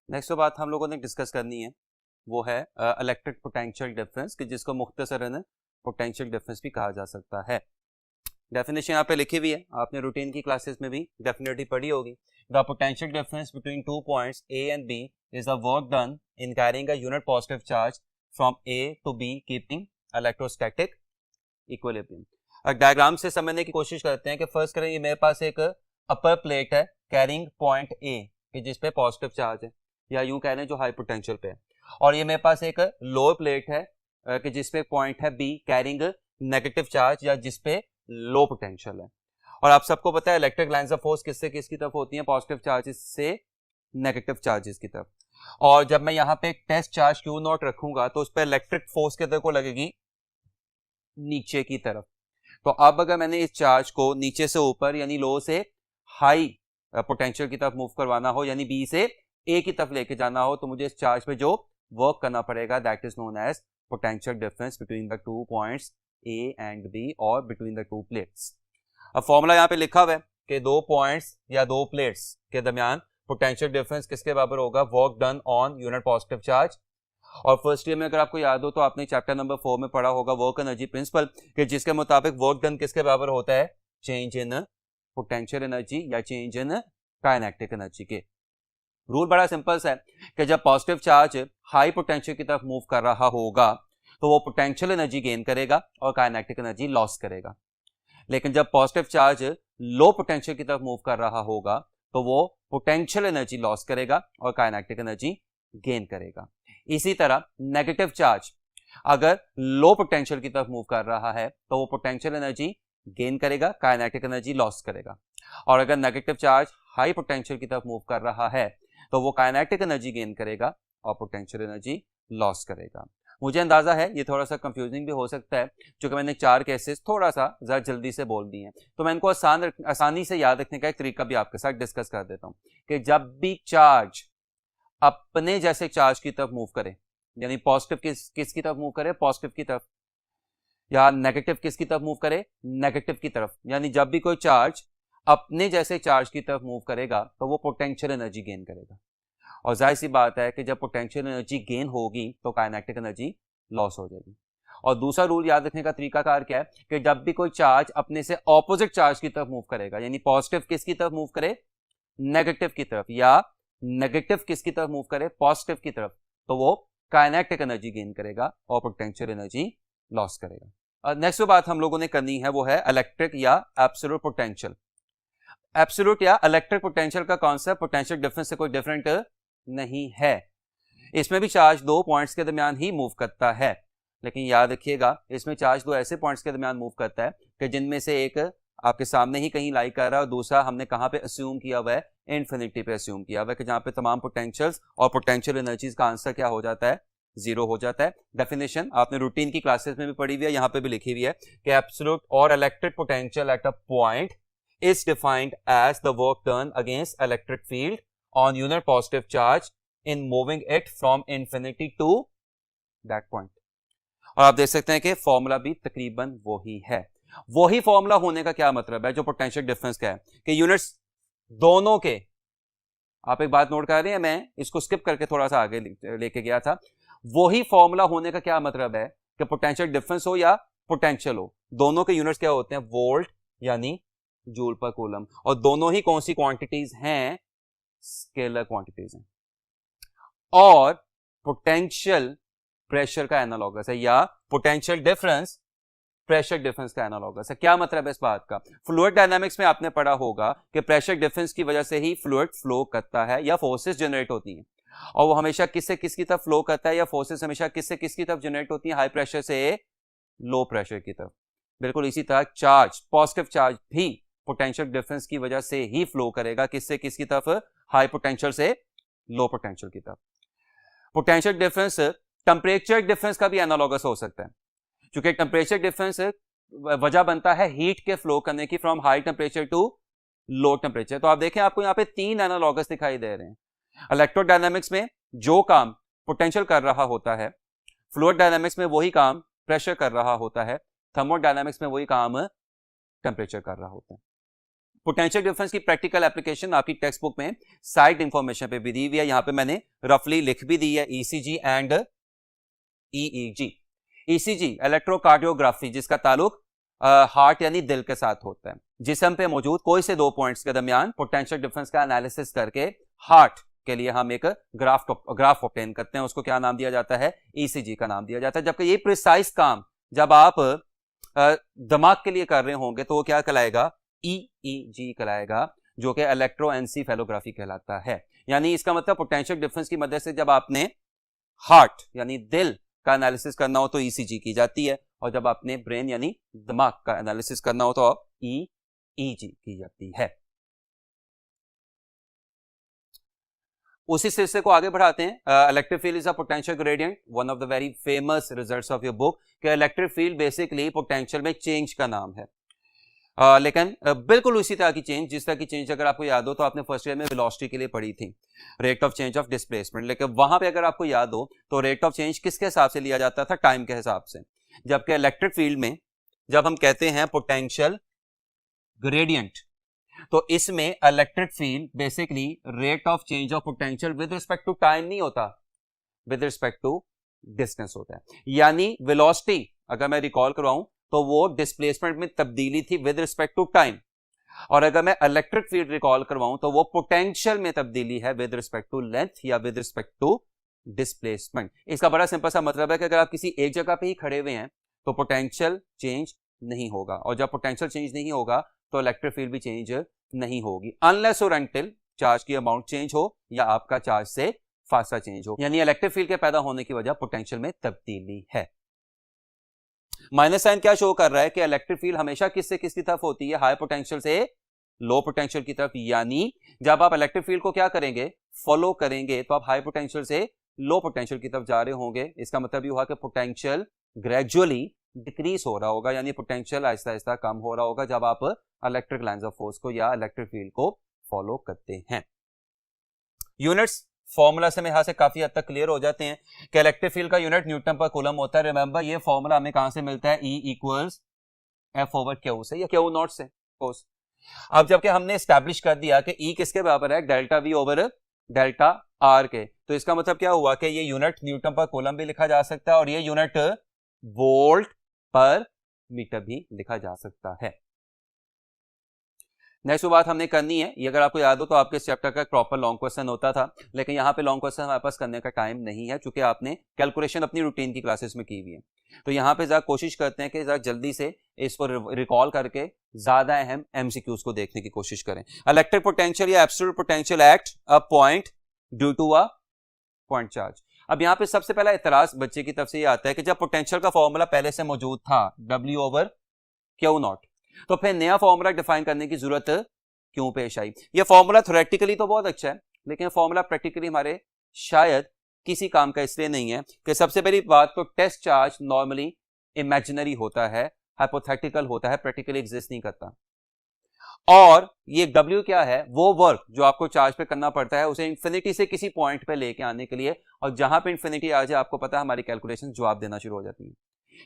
नेक्स्ट जो बात हम लोगों ने डिस्कस करनी है वो है इलेक्ट्रिक पोटेंशियल डिफरेंस, कि जिसको मुख्तसरन पोटेंशियल डिफरेंस भी कहा जा सकता है। डेफिनेशन यहाँ पे लिखी हुई है, आपने रूटीन की क्लासेस में भी डेफिनेटली पढ़ी होगी। The potential difference between two points A and B is the work done in carrying a unit positive charge from A to B keeping electrostatic equilibrium। Diagram से समझने की कोशिश करते हैं कि फर्स्ट करें, ये मेरे पास एक अपर प्लेट है कैरिंग पॉइंट A कि जिस पे पॉजिटिव चार्ज है, या यूं कह लें जो हाई पोटेंशियल पे है, और ये मेरे पास एक लोअर प्लेट है कि जिसपे पॉइंट है B कैरिंग नेगेटिव चार्ज या जिसपे लो पोटेंशियल है। और आप सबको पता है इलेक्ट्रिक लाइंस ऑफ फोर्स किससे किसकी तरफ होती हैं, पॉजिटिव चार्जेस से नेगेटिव चार्जेस की तरफ। और जब मैं यहाँ पे एक टेस्ट चार्ज Q0 रखूंगा तो उस पर इलेक्ट्रिक फोर्स किधर को लगेगी, नीचे की तरफ। तो अब अगर मैंने इस चार्ज को नीचे से ऊपर यानी लो से हाई पोटेंशियल की तरफ मूव करवाना हो, यानी B से A की तरफ लेके जाना हो, तो मुझे इस चार्ज पे जो वर्क करना पड़ेगा that is known as potential difference between the two points A and B और बिटवीन द टू प्लेट्स। अब फॉर्मूला यहाँ पे लिखा हुआ है कि दो पॉइंट्स या दो प्लेट्स के दरमियान पोटेंशियल डिफरेंस किसके बराबर होगा, work done on unit positive charge. और फर्स्ट ईयर में अगर आपको याद हो तो आपने चैप्टर नंबर 4 में पढ़ा होगा वर्क एनर्जी प्रिंसिपल, कि जिसके मुताबिक वर्क डन किसके बराबर होता है, चेंज इन पोटेंशियल एनर्जी या चेंज इन काइनेटिक एनर्जी के। रूल बड़ा सिंपल सा है कि जब पॉजिटिव चार्ज हाई पोटेंशियल की तरफ मूव कर रहा होगा तो वो पोटेंशियल एनर्जी गेन करेगा और काइनेटिक एनर्जी लॉस करेगा, लेकिन जब पॉजिटिव चार्ज लो पोटेंशियल की तरफ मूव कर रहा होगा तो वो पोटेंशियल एनर्जी लॉस करेगा और काइनेटिक एनर्जी गेन करेगा। इसी तरह नेगेटिव चार्ज अगर लो पोटेंशियल की तरफ मूव कर रहा है तो वो पोटेंशियल एनर्जी गेन करेगा, काइनेटिक एनर्जी लॉस करेगा, और अगर नेगेटिव चार्ज हाई पोटेंशियल की तरफ मूव कर रहा है तो वो काइनेटिक एनर्जी गेन करेगा और पोटेंशियल एनर्जी लॉस करेगा। मुझे अंदाजा है ये थोड़ा सा कंफ्यूजिंग भी हो सकता है क्योंकि मैंने 4 केसेस थोड़ा सा ज़रा जल्दी से बोल दिए हैं, तो मैं इनको आसानी से याद रखने का एक तरीका भी आपके साथ डिस्कस कर देता हूं कि जब भी चार्ज अपने जैसे चार्ज की तरफ मूव करे, यानी पॉजिटिव किसकी तरफ मूव करे, पॉजिटिव की तरफ, या नेगेटिव किसकी तरफ मूव करे, नेगेटिव की तरफ, यानी जब भी कोई चार्ज अपने जैसे चार्ज की तरफ मूव करेगा तो वो पोटेंशियल एनर्जी गेन करेगा, और जाहिर सी बात है कि जब पोटेंशियल एनर्जी गेन होगी तो काइनेटिक एनर्जी लॉस हो जाएगी। और दूसरा रूल याद रखने का तरीकाकार क्या है कि जब भी कोई चार्ज अपने से ऑपोजिट चार्ज की तरफ मूव करेगा, यानी पॉजिटिव किसकी तरफ मूव करे, नेगेटिव की तरफ, या नेगेटिव किसकी तरफ मूव करे, पॉजिटिव की तरफ, तो वो काइनेटिक एनर्जी गेन करेगा और पोटेंशियल एनर्जी लॉस करेगा। नेक्स्ट जो बात हम लोगों ने करनी है वो है इलेक्ट्रिक या एब्सोल्यूट पोटेंशियल। एब्सोल्यूट या इलेक्ट्रिक पोटेंशियल का कॉन्सेप्ट पोटेंशियल डिफरेंस से कोई डिफरेंट नहीं है। इसमें भी चार्ज 2 पॉइंट्स के दरमियान ही मूव करता है, लेकिन याद रखिएगा इसमें चार्ज 2 ऐसे पॉइंट्स के दरमियान मूव करता है कि जिनमें से एक आपके सामने ही कहीं लाई कर रहा है और दूसरा हमने कहां पे अस्यूम किया हुआ है, इन्फिनिटी पे अस्यूम किया हुआ है, कि जहां पे तमाम पोटेंशियल्स और पोटेंशियल एनर्जीज का आंसर क्या हो जाता है, 0 हो जाता है। डेफिनेशन आपने रूटीन की क्लासेस में भी पढ़ी हुई है, यहां पे भी लिखी हुई है कि एब्सोल्यूट और electric potential at a point is defined as the work done against electric field on unit positive charge in moving it from infinity to that point। और आप देख सकते हैं कि फॉर्मूला भी तकरीबन वही है। वही फॉर्मूला होने का क्या मतलब है जो पोटेंशियल डिफरेंस का है कि यूनिट्स दोनों के, आप एक बात नोट कर रहे हैं, मैं इसको स्किप करके थोड़ा सा आगे लेके गया था। वही फॉर्मूला होने का क्या मतलब है कि पोटेंशियल डिफरेंस हो या पोटेंशियल हो, दोनों के यूनिट्स क्या होते हैं, वोल्ट यानी जूल पर कूलम, और दोनों ही कौन सी क्वांटिटीज हैं, स्केलर क्वांटिटीज हैं, और पोटेंशियल प्रेशर का एनालॉगस है या पोटेंशियल डिफरेंस प्रेशर डिफरेंस का एनालॉगस है। क्या मतलब है इस बात का, फ्लूइड डायनामिक्स में आपने पढ़ा होगा कि प्रेशर डिफरेंस की वजह से ही फ्लूइड फ्लो करता है या फोर्सेस जनरेट होती हैं, और वो हमेशा किससे किसकी तरफ फ्लो करता है, या फोर्सेस हमेशा किससे किसकी तरफ जनरेट होती है, हाई प्रेशर से लो प्रेशर की तरफ। बिल्कुल इसी तरह चार्ज, पॉजिटिव चार्ज भी पोटेंशियल डिफरेंस की वजह से ही फ्लो करेगा, किससे किसकी तरफ, हाई पोटेंशियल से लो पोटेंशियल की तरफ। पोटेंशियल डिफरेंस टेम्परेचर डिफरेंस का भी एनालॉगस हो सकता है, क्योंकि टेम्परेचर डिफरेंस वजह बनता है हीट के फ्लो करने की from high temperature to low temperature. तो आप देखें आपको यहाँ पे 3 एनालॉगस दिखाई दे रहे हैं। इलेक्ट्रोडायनामिक्स में जो काम पोटेंशियल कर रहा होता है, फ्लूइड डायनामिक्स में वही काम प्रेशर कर रहा होता है, थर्मोडायनामिक्स में वही काम टेम्परेचर कर रहा होता है। पोटेंशियल डिफरेंस की प्रैक्टिकल एप्लीकेशन आपकी टेक्स्ट बुक में साइड इंफॉर्मेशन पे भी दी हुई है, यहां पे मैंने रफली लिख भी दी है, ECG and EEG. ECG electrocardiography, जिसका ताल्लुक हार्ट यानी दिल के साथ होता है। जिस्म पे मौजूद कोई से 2 पॉइंट्स के दरमियान पोटेंशियल डिफरेंस का एनालिसिस करके हार्ट के लिए हम एक ग्राफ ऑब्टेन करते हैं, उसको क्या नाम दिया जाता है, ईसीजी का नाम दिया जाता है। जबकि ये प्रिसाइज काम जब आप दिमाग के लिए कर रहे होंगे तो वो क्या कहलाएगा, ईईजी कहलाएगा, जो कि इलेक्ट्रोएन्सेफेलोग्राफी कहलाता है। यानी इसका मतलब पोटेंशियल डिफरेंस की मदद से जब आपने हार्ट यानी दिल का एनालिसिस करना हो तो ईसीजी की जाती है, और जब आपने ब्रेन यानी दिमाग का एनालिसिस करना हो तो ईईजी की जाती है। उसी सिलसिले को आगे बढ़ाते हैं। Electric field is a potential gradient, one of the very famous results of your book, कि इलेक्ट्रिक फील्ड बेसिकली पोटेंशियल में चेंज का नाम है। लेकिन बिल्कुल उसी तरह की चेंज, जिस तरह की चेंज अगर आपको याद हो तो आपने फर्स्ट ईयर में वेलोसिटी के लिए पढ़ी थी, rate of change of displacement. लेकिन वहां पे अगर आपको याद हो तो रेट ऑफ चेंज किसके हिसाब से लिया जाता था, टाइम के हिसाब से। जबकि इलेक्ट्रिक फील्ड में जब हम कहते हैं पोटेंशियल ग्रेडियंट, तो इसमें electric field basically rate of change of potential with respect to time नहीं होता, विद रिस्पेक्ट टू डिस्टेंस होता है। यानी वेलोसिटी अगर मैं रिकॉल करवाऊं तो वो डिस्प्लेसमेंट में तब्दीली थी विद रिस्पेक्ट टू टाइम, और अगर मैं इलेक्ट्रिक फील्ड रिकॉल करवाऊं तो वो पोटेंशियल में तब्दीली है विद रिस्पेक्ट टू लेंथ या विद रिस्पेक्ट टू डिस्प्लेसमेंट। इसका बड़ा सिंपल सा मतलब है कि अगर आप किसी एक जगह पे ही खड़े हुए हैं तो पोटेंशियल चेंज नहीं होगा, और जब पोटेंशियल चेंज नहीं होगा तो इलेक्ट्रिक फील्ड भी चेंज नहीं होगी, अनलेस और अनटिल चार्ज की अमाउंट चेंज हो या आपका चार्ज से फासला चेंज हो। यानी इलेक्ट्रिक फील्ड के पैदा होने की वजह पोटेंशियल में तब्दीली है। माइनस साइन क्या शो कर रहा है कि इलेक्ट्रिक फील्ड हमेशा किससे किसकी तरफ होती है, हाई पोटेंशियल से लो पोटेंशियल की तरफ। यानी जब आप इलेक्ट्रिक फील्ड को क्या करेंगे, फॉलो करेंगे, तो आप हाई पोटेंशियल से लो पोटेंशियल की तरफ जा रहे होंगे। इसका मतलब ये हुआ कि पोटेंशियल ग्रेजुअली डिक्रीज हो रहा होगा, यानी पोटेंशियल आहिस्ता आहिस्ता कम हो रहा होगा जब आप इलेक्ट्रिक लाइंस ऑफ फोर्स को या इलेक्ट्रिक फील्ड को फॉलो करते हैं। यूनिट्स फॉर्मूला से मेरे हाथ से काफी हद तक क्लियर हो जाते हैं कि इलेक्ट्रिक फील्ड का यूनिट न्यूटन पर कूलम होता है। रिमेंबर ये फॉर्मूला हमें कहां से मिलता है, E equals F over Q से या Q नॉट से फोर्स। अब जबकि हमने एस्टैब्लिश कर दिया कि E किसके बराबर है, delta V over delta R के, तो इसका मतलब क्या हुआ कि ये यूनिट न्यूटन पर कूलम भी लिखा जा सकता है और ये यूनिट वोल्ट पर मीटर भी लिखा जा सकता है। नेक्स्ट बात हमने करनी है, ये अगर आपको याद हो तो आपके इस चैप्टर का एक प्रॉपर लॉन्ग क्वेश्चन होता था, लेकिन यहाँ पे लॉन्ग क्वेश्चन हमारे पास करने का टाइम नहीं है क्योंकि आपने कैलकुलेशन अपनी रूटीन की क्लासेस में की हुई है। तो यहाँ पे जरा कोशिश करते हैं कि जरा जल्दी से इसको रिकॉल करके ज्यादा अहम एमसीक्यूज को देखने की कोशिश करें। इलेक्ट्रिक पोटेंशियल या absolute potential at a point due to a point charge. अब यहाँ पे सबसे पहला इतराज बच्चे की तरफ से ये आता है कि जब पोटेंशियल का फॉर्मूला पहले से मौजूद था W ओवर Q नॉट, तो फिर नया फॉर्मूला डिफाइन करने की जरूरत क्यों पेश आई। ये फॉर्मूला थ्योरेटिकली तो बहुत अच्छा है, लेकिन फॉर्मूला प्रैक्टिकली हमारे शायद किसी काम का इसलिए नहीं है कि सबसे पहली बात तो टेस्ट चार्ज नॉर्मली इमेजिनरी होता है, हाइपोथेटिकल होता है, प्रैक्टिकली एग्जिस्ट नहीं करता। और ये W क्या है, वो वर्क जो आपको चार्ज पे करना पड़ता है उसे इंफिनिटी से किसी पॉइंट पे लेके आने के लिए, और जहां पे इंफिनिटी आ जाए आपको पता है हमारी कैलकुलेशन जवाब देना शुरू हो जाती है।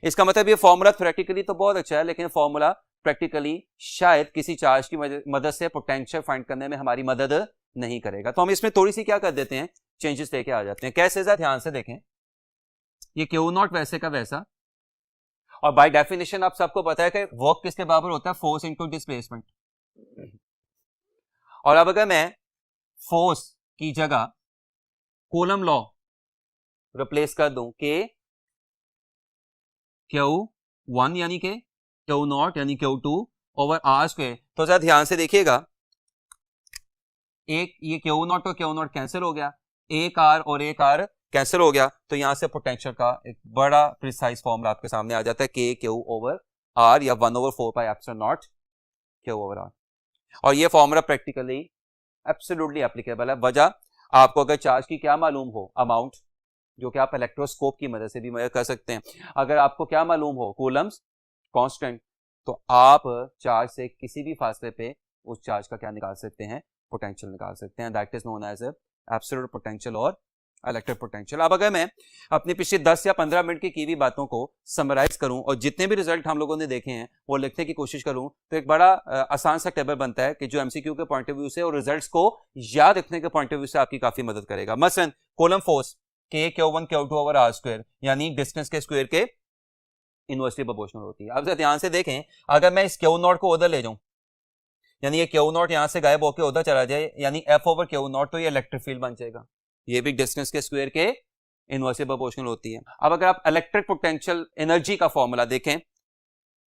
इसका मतलब ये फॉर्मूला थ्योरेटिकली तो बहुत अच्छा है, लेकिन फॉर्मूला प्रैक्टिकली शायद किसी चार्ज की मदद से पोटेंशियल फाइंड करने में हमारी मदद नहीं करेगा। तो हम इसमें थोड़ी सी क्या कर देते हैं, चेंजेस लेके आ जाते हैं। कैसे, जरा ध्यान से देखें, ये Q नॉट वैसे का वैसा, और बाय डेफिनेशन आप सबको पता है कि वर्क किसके बराबर होता है, फोर्स इनटू डिस्प्लेसमेंट। और अब अगर मैं फोर्स की जगह कूलम लॉ रिप्लेस कर दूं के Q1 यानी के Q नॉट यानी Q2 ओवर R स्क्वायर, तो जरा ध्यान से देखिएगा, एक ये Q नॉट और Q नॉट कैंसिल हो गया, एक R और एक R कैंसिल हो गया, तो यहां से पोटेंशियल का एक बड़ा प्रिसाइज फॉर्मूला आपके सामने आ जाता है, K Q ओवर R या 1 over 4 pi epsilon not Q over R। और ये फॉर्मूला प्रैक्टिकली एब्सोल्युटली एप्लीकेबल है। वजह, आपको अगर चार्ज की क्या मालूम हो, अमाउंट, जो कि आप इलेक्ट्रोस्कोप की मदद से भी मेजर कर सकते हैं, अगर आपको क्या मालूम हो कूलम्स कांस्टेंट, तो आप चार्ज से किसी भी फासले पे उस चार्ज का क्या निकाल सकते हैं, पोटेंशियल निकाल सकते हैं। That is known as absolute potential और इलेक्ट्रिक पोटेंशियल। अब अगर मैं अपनी पिछली 10 या 15 मिनट की हुई बातों को समराइज करूं और जितने भी रिजल्ट हम लोगों ने देखे हैं वो लिखने की कोशिश करूं, तो एक बड़ा आसान सा टेबल बनता है कि जो एमसीक्यू के पॉइंट ऑफ व्यू से और रिजल्ट्स को याद रखने के पॉइंट ऑफ व्यू से आपकी काफी मदद करेगा। मसलन column force K Q1 Q2 over R square, यानी डिस्टेंस के स्क्वायर के इनवर्सली प्रोपोर्शनल होती है। अब ध्यान से देखें, अगर मैं इस Q नॉट को उधर ले जाऊं, यानी ये Q नॉट यहां से गायब होकर उधर चला जाए, यानी F ओवर Q नॉट, तो ये इलेक्ट्रिक फील्ड बन जाएगा। ये भी डिस्टेंस के स्क्वायर के इनवर्सली प्रोपोर्शनल होती है। अब अगर आप इलेक्ट्रिक पोटेंशियल एनर्जी का फॉर्मूला देखें,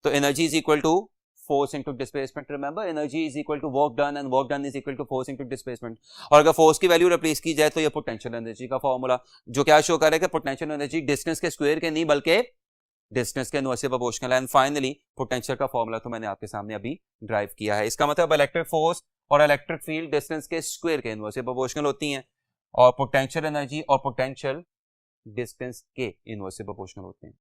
तो energy is equal to force into displacement. Remember, energy is equal to work done and work done is equal to force into displacement. और अगर फोर्स की वैल्यू रिप्लेस की जाए तो ये पोटेंशियल एनर्जी का फॉर्मूला, जो क्या शो कर रहा है कि पोटेंशियल एनर्जी डिस्टेंस के स्क्वायर के नहीं बल्कि डिस्टेंस के इनवर्सली प्रोपोर्शनल है। एंड फाइनली पोटेंशियल का फॉर्मूला तो मैंने आपके सामने अभी ड्राइव किया है। इसका मतलब इलेक्ट्रिक फोर्स और इलेक्ट्रिक फील्ड डिस्टेंस के स्क्वायर के इनवर्सली प्रोपोर्शनल होती हैं, और पोटेंशियल एनर्जी और पोटेंशियल डिस्टेंस के इनवर्सली प्रोपोर्शनल होते हैं।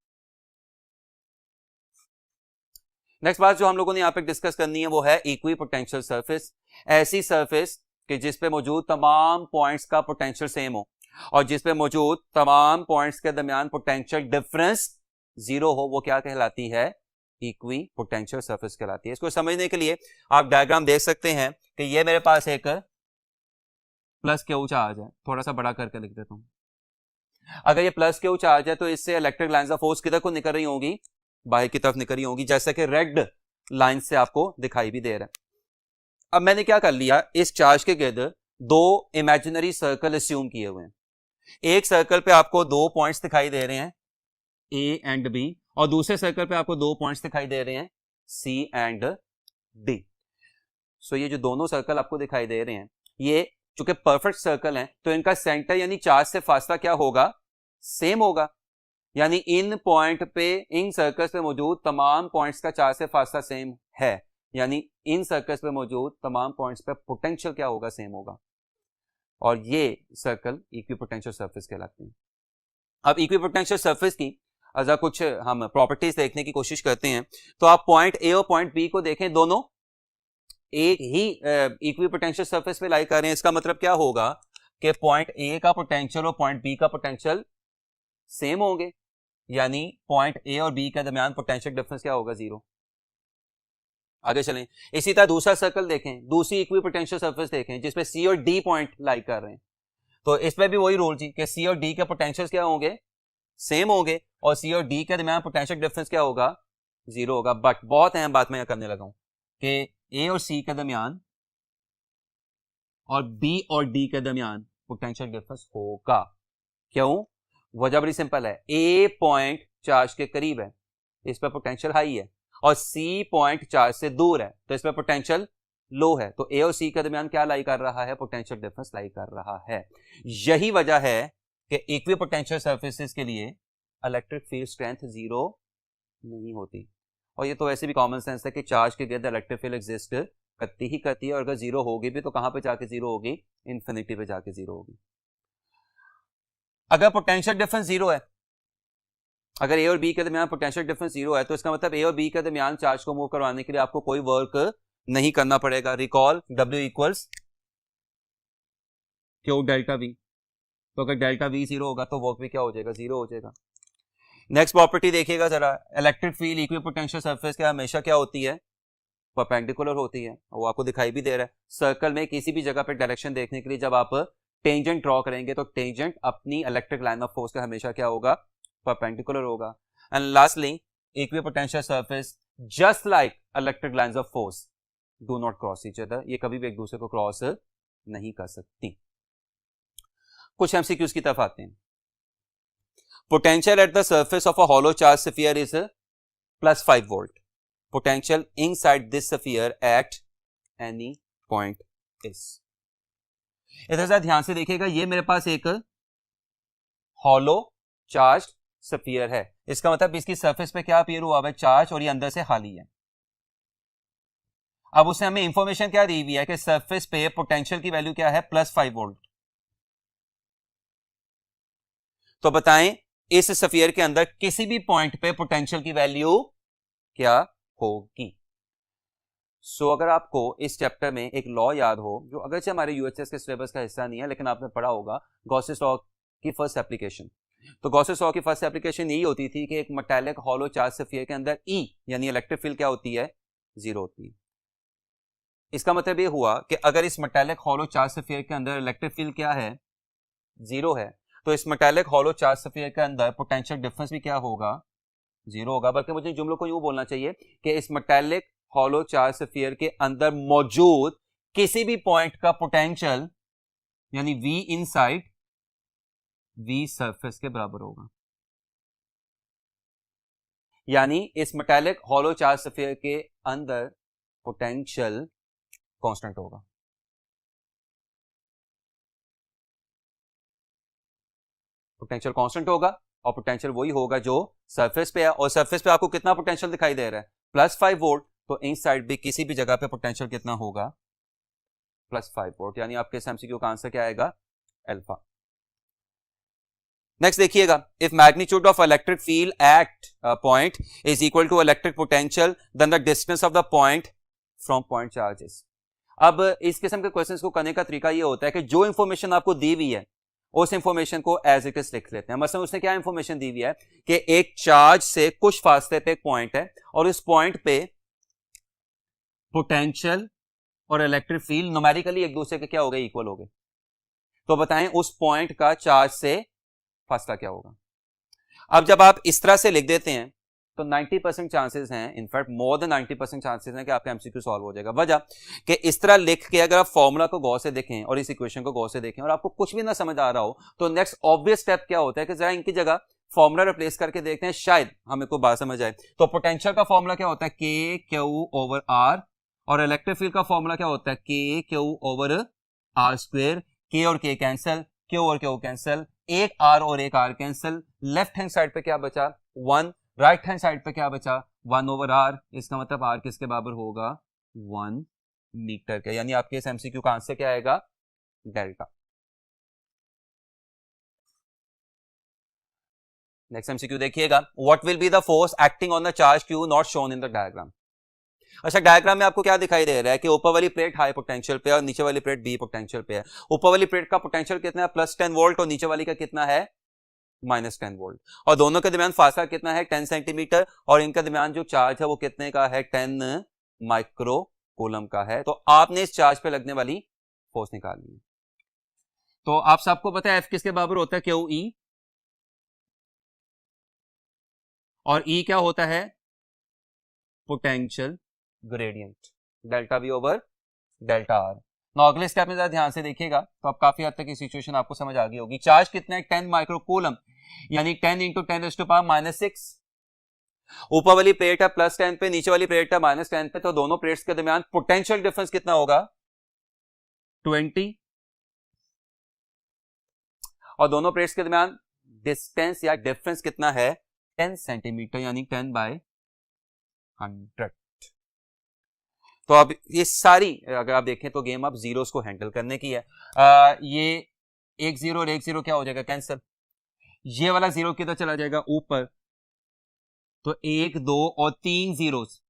नेक्स्ट बात जो हम लोगों ने यहाँ पे डिस्कस करनी है वो है इक्वी पोटेंशियल सरफेस। ऐसी सरफेस कि जिस पे मौजूद तमाम पॉइंट्स का पोटेंशियल सेम हो और जिस पे मौजूद तमाम पॉइंट्स के दरमियान पोटेंशियल डिफरेंस जीरो हो, वो क्या कहलाती है, इक्वी पोटेंशियल सरफेस कहलाती है। इसको समझने के लिए आप डायग्राम देख सकते हैं कि ये मेरे पास एक प्लस Q चार्ज है, थोड़ा सा बड़ा करके लिख देता हूं। अगर ये प्लस Q चार्ज है तो इससे इलेक्ट्रिक लाइंस ऑफ फोर्स किधर को निकल रही होंगी, बाहर की तरफ निकल रही होंगी, जैसा कि रेड लाइन से आपको दिखाई भी दे रहा है। अब मैंने क्या कर लिया, इस चार्ज के गिर्द दो इमेजिनरी सर्कल अस्यूम किए हुए हैं। एक सर्कल पे आपको दो पॉइंट्स दिखाई दे रहे हैं ए एंड बी, और दूसरे सर्कल पे आपको दो पॉइंट्स दिखाई दे रहे हैं सी एंड डी। सो ये जो दोनों सर्कल आपको दिखाई दे रहे हैं, ये चूंकि परफेक्ट सर्कल हैं, तो इनका सेंटर यानी चार्ज से फासला क्या होगा, सेम होगा। यानी इन पॉइंट पे, इन सर्कल्स पे मौजूद तमाम पॉइंट्स का चार्ज से फासला सेम है, यानी इन सर्कल्स पे मौजूद तमाम पॉइंट्स पे पोटेंशियल क्या होगा, सेम होगा। और ये सर्कल इक्विपोटेंशियल सरफेस कहलाते हैं। अब इक्विपोटेंशियल सरफेस की अगर कुछ हम प्रॉपर्टीज देखने की कोशिश करते हैं, तो आप पॉइंट ए और पॉइंट बी को देखें, दोनों एक ही इक्विपोटेंशियल सरफेस पे लाई कर रहे हैं। इसका मतलब क्या होगा कि पॉइंट ए का पोटेंशियल और पॉइंट बी का पोटेंशियल सेम होंगे, यानी पॉइंट ए और बी के दरमियान पोटेंशियल डिफरेंस क्या होगा, जीरो। आगे चलें, इसी तरह दूसरा सर्कल देखें, दूसरी इक्विपोटेंशियल सरफेस देखें जिसपे सी और डी पॉइंट लाई कर रहे हैं, तो इसमें भी वही रूल जी कि सी और डी के पोटेंशियल क्या होंगे, सेम होंगे, और सी और डी के दरमियान पोटेंशियल डिफरेंस क्या होगा, जीरो होगा। बट बहुत अहम बात मैं यहां करने लगा हूं कि ए और सी के दरमियान और बी और डी के दरमियान पोटेंशियल डिफरेंस होगा। क्यों? वजह बड़ी सिंपल है, ए पॉइंट चार्ज के करीब है, इस पर पोटेंशियल हाई है, और सी पॉइंट चार्ज से दूर है, तो इस पर पोटेंशियल लो है। तो ए और सी के दरमियान क्या लाई कर रहा है, पोटेंशियल डिफरेंस लाई कर रहा है। यही वजह है कि इक्विपोटेंशियल सरफेसेस के लिए इलेक्ट्रिक फील्ड स्ट्रेंथ जीरो नहीं होती। और ये तो वैसे भी कॉमन सेंस है कि चार्ज के गिर्द इलेक्ट्रिक फील्ड एग्जिस्ट करती ही करती है, और अगर जीरो होगी भी तो कहां पे जाके जीरो होगी, इंफिनिटी पे जाके जीरो होगी। अगर पोटेंशियल डिफरेंस जीरो है, अगर ए और बी के दरमियान पोटेंशियल डिफरेंस जीरो है, तो इसका मतलब ए और बी के दरमियान चार्ज को मूव करवाने के लिए आपको कोई वर्क नहीं करना पड़ेगा। Recall W equals Q delta we. तो अगर डेल्टा वी जीरो होगा तो वर्क भी क्या हो जाएगा, जीरो हो जाएगा। नेक्स्ट प्रॉपर्टी देखिएगा जरा, इलेक्ट्रिक फील्ड इक्विपोटेंशियल सरफेस के हमेशा क्या होती है, परपेंडिकुलर होती है। वो आपको दिखाई भी दे रहा है सर्कल में। किसी भी जगह पर डायरेक्शन देखने के लिए जब आप टेंजेंट ड्रॉ करेंगे तो टेंजेंट अपनी इलेक्ट्रिक लाइन ऑफ फोर्स का हमेशा क्या होगा, परपेंडिकुलर होगा। And lastly, equipotential surface just like electric lines of force do not cross each other, ये कभी भी एक दूसरे को क्रॉस नहीं कर सकती। कुछ एमसीक्यूज की तरफ आते हैं। Potential at the surface of a hollow charge sphere is +5 volt. Potential inside this sphere at any point is. इधर से ध्यान से देखिएगा, ये मेरे पास एक हॉलो चार्ज स्फीयर है, इसका मतलब इसकी सरफेस पे क्या अपीयर हुआ है, चार्ज, और ये अंदर से खाली है। अब उसने हमें इंफॉर्मेशन क्या दी हुई है कि सरफेस पे पोटेंशियल की वैल्यू क्या है, +5 वोल्ट। तो बताएं इस स्फीयर के अंदर किसी भी पॉइंट पे पोटेंशियल की वैल्यू क्या होगी। सो अगर आपको इस चैप्टर में एक लॉ याद हो, जो अगरचे हमारे यूएचएस के सिलेबस का हिस्सा नहीं है, लेकिन आपने पढ़ा होगा, गॉसेस लॉ की फर्स्ट एप्लीकेशन। तो गॉसेस लॉ की फर्स्ट एप्लीकेशन यही होती थी कि एक मेटालिक हॉलो चार्ज स्फीयर के अंदर ई यानी इलेक्ट्रिक फील्ड क्या होती है, जीरो होती है। इसका मतलब ये हुआ कि अगर इस मेटालिक हॉलो चार्ज स्फीयर के अंदर इलेक्ट्रिक फील्ड क्या है, जीरो है, तो इस मेटालिक हॉलो चार्ज स्फीयर के अंदर पोटेंशियल डिफरेंस भी क्या होगा, जीरो होगा। बल्कि मुझे जुमलों को यूं बोलना चाहिए कि इस मेटालिक हॉलो चार्ज स्फीयर के अंदर मौजूद किसी भी पॉइंट का पोटेंशियल यानी V इनसाइड V सरफेस के बराबर होगा। यानी इस मेटालिक हॉलो चार्ज स्फीयर के अंदर पोटेंशियल कांस्टेंट होगा। पोटेंशियल कांस्टेंट होगा, और पोटेंशियल वही होगा जो सरफेस पे है, और सरफेस पे आपको कितना पोटेंशियल दिखाई दे रहा है, +5 वोल्ट। तो इनसाइड भी किसी भी जगह पे पोटेंशियल कितना होगा, +5 वोल्ट। यानी आपके एमसीक्यू का आंसर क्या आएगा, अल्फा। नेक्स्ट देखिएगा, if magnitude of electric field at point is equal to electric potential then the distance of the point from point charges. अब इस किस्म के क्वेश्चंस को करने का तरीका ये होता है कि जो इंफॉर्मेशन आपको दी हुई है उस इंफॉर्मेशन को एज इट इज लिख लेते हैं। मतलब उसने क्या इंफॉर्मेशन दी हुई है कि एक चार्ज से कुछ फासले पे एक पॉइंट है, और इस पॉइंट पे पोटेंशियल और इलेक्ट्रिक फील्ड न्यूमेरिकली एक दूसरे के क्या हो गए, इक्वल हो गए। तो बताएं उस पॉइंट का चार्ज से फासला क्या होगा। अब जब आप इस तरह से लिख देते हैं तो 90% चांसेस हैं, इनफैक्ट मोर देन 90% चांसेस हैं कि आपका एमसीक्यू सॉल्व हो जाएगा। वजह कि इस तरह लिख के अगर आप फॉर्मूला को गौर से देखें और इस इक्वेशन को गौर से देखें और आपको कुछ भी ना समझ आ रहा हो तो नेक्स्ट ऑब्वियस स्टेप क्या होता है कि जरा इनकी जगह फॉर्मूला रिप्लेस करके देखते हैं, शायद हमें को बात समझ आए। तो पोटेंशियल का फॉर्मूला क्या होता है, के क्यू ओवर आर, और इलेक्ट्रिक फील्ड का फॉर्मूला क्या होता है, के Q over r square. K और के कैंसिल, क्यू और क्यू कैंसिल, एक आर और एक r cancel, left hand side पे क्या बचा 1, राइट हैंड साइड पे क्या बचा 1 ओवर आर। इसका मतलब आर किसके बराबर होगा 1 मीटर के, यानी आपके इस एमसीक्यू का आंसर क्या आएगा डेल्टा। नेक्स्ट एमसीक्यू देखिएगा, what will be the force acting on the charge Q not shown in the diagram. अच्छा, डायग्राम में आपको क्या दिखाई दे रहा है कि ऊपर वाली प्लेट हाई पोटेंशियल पे और नीचे वाली प्लेट बी पोटेंशियल पे है। ऊपर वाली प्लेट का पोटेंशियल कितना है +10 वोल्ट और नीचे वाली का कितना है -10 वोल्ट, और दोनों के दरमियान फासला कितना है 10 सेंटीमीटर, और इनके दरमियान जो चार्ज है वो कितने का है 10 माइक्रो कूलम का है। तो आपने इस चार्ज पे लगने वाली फोर्स निकालनी है। तो आप सबको पता है एफ किसके बराबर होता है क्यू ई, और ई क्या होता है potential gradient, delta we over delta R. ना अगले स्टेप में जरा ध्यान से देखिएगा तो अब काफी हद तक की सिचुएशन आपको समझ आ गई होगी। चार्ज कितना है 10 माइक्रो कूलम, यानी 10 इंटू 10⁻⁻6। ऊपर वाली प्लेट है +10 पे, नीचे वाली प्लेट है -10 पे, तो दोनों प्लेट्स के दरमियान पोटेंशियल डिफरेंस कितना होगा 20, और दोनों प्लेट्स के दरमियान डिस्टेंस या डिफरेंस कितना है 10 सेंटीमीटर, यानी 10/100। तो अब ये सारी अगर आप देखें तो गेम अब जीरोस को हैंडल करने की है। ये एक जीरो और एक जीरो क्या हो जाएगा कैंसिल, ये वाला जीरो किधर चला जाएगा ऊपर, तो 1 2 और 3 जीरोस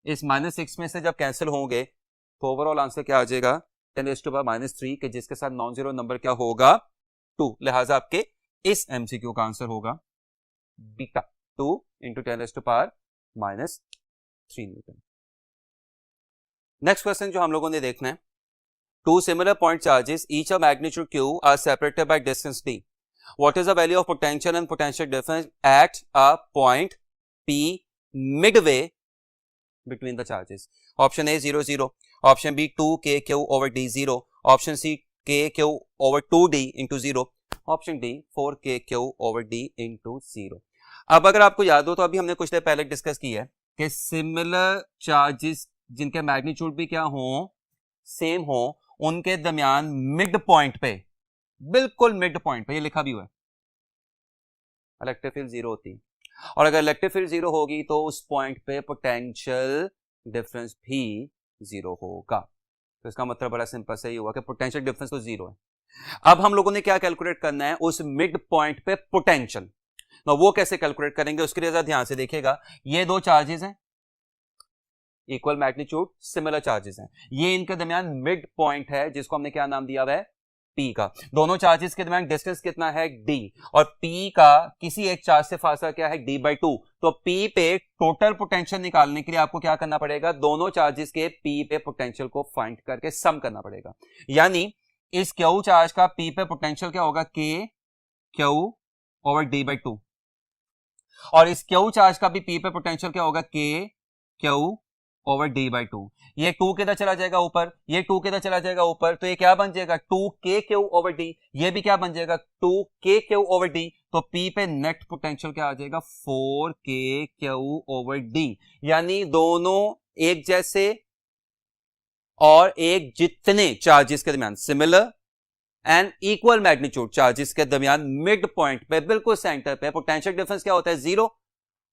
इस -6 में से जब कैंसिल होंगे तो ओवरऑल आंसर क्या आ जाएगा 10⁻³ के, जिसके साथ नॉन जीरो नंबर क्या होगा 2। लिहाजा आपके इस एमसीक्यू का आंसर होगा beta 2 into 10⁻³ newton. Next question जो हम लोगों ने देखना है, two similar point charges each of magnitude q are separated by distance d. What is the value of potential and potential difference at a point P midway between the charges? Option A 0 0, option B 2 k q over d 0, option C k q over 2d into 0, option D 4 k q over d into 0. अब अगर आपको याद हो तो अभी हमने कुछ देर पहले डिस्कस की है कि सिमिलर चार्जेस जिनके मैग्नीट्यूड भी क्या हो सेम हो, उनके दरमियान मिड पॉइंट पे, बिल्कुल मिड पॉइंट पे, ये लिखा भी हुआ है, इलेक्ट्रिक फील्ड 0 होती है, और अगर इलेक्ट्रिक फील्ड 0 होगी तो उस पॉइंट पे पोटेंशियल डिफरेंस भी 0 होगा। तो इसका मतलब बड़ा सिंपल से ही हुआ कि पोटेंशियल डिफरेंस तो 0 है। अब हम लोगों ने क्या कैलकुलेट करना है उस मिड पॉइंट पे पोटेंशियल, तो वो कैसे कैलकुलेट करेंगे उसके लिए जरा ध्यान से देखिएगा। ये दो चार्जेस हैं, इक्वल मैग्नीट्यूड, सिमिलर चार्जेस हैं, ये इनके दरमियान मिड पॉइंट है जिसको हमने क्या नाम दिया हुआ है P का। दोनों चार्जेस के दरमियान डिस्टेंस कितना है D, और P का किसी एक चार्ज से फासला क्या है D/2। तो P पे टोटल पोटेंशियल निकालने के लिए आपको क्या करना पड़ेगा, दोनों चार्जेस के P पे पोटेंशियल को फाइंड करके सम करना पड़ेगा। यानी इस Q चार्ज का P पे पोटेंशियल क्या होगा K Q ओवर D/2, और इस Q चार्ज का भी P पे पोटेंशियल क्या होगा K Q ओवर D/2। ये 2 किधर चला जाएगा ऊपर, ये 2 किधर चला जाएगा ऊपर, तो ये क्या बन जाएगा 2kq ओवर d, ये भी क्या बन जाएगा 2kq ओवर d। तो P पे नेट पोटेंशियल क्या आ जाएगा 4kq ओवर d, यानी दोनों एक जैसे और एक जितने चार्जेस के दरमियान similar and equal magnitude charges के दरमियान मिड पॉइंट पे बिल्कुल सेंटर पे पोटेंशियल डिफरेंस क्या होता है 0,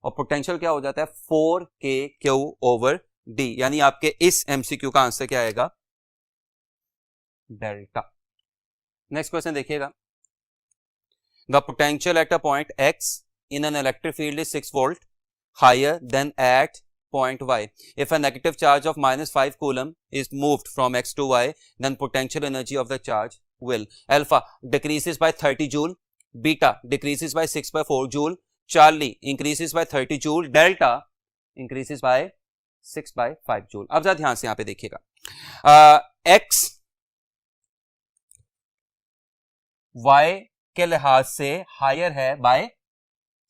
और पोटेंशियल क्या हो जाता है 4kq ओवर डी, यानी आपके इस एमसीक्यू का आंसर क्या आएगा डेल्टा। नेक्स्ट क्वेश्चन देखिएगा, the potential at a point x in an electric field is 6 volt higher than at point y. If a negative charge of -5 coulomb is moved from x to y, then potential energy of the charge will alpha decreases by 30 joule, beta decreases by 6/4 joule, Charlie increases by 30 joule, delta increases by 6/5 joule. अब जरा ध्यान से यहां पे देखिएगा, x y के लिहाज से हायर है बाय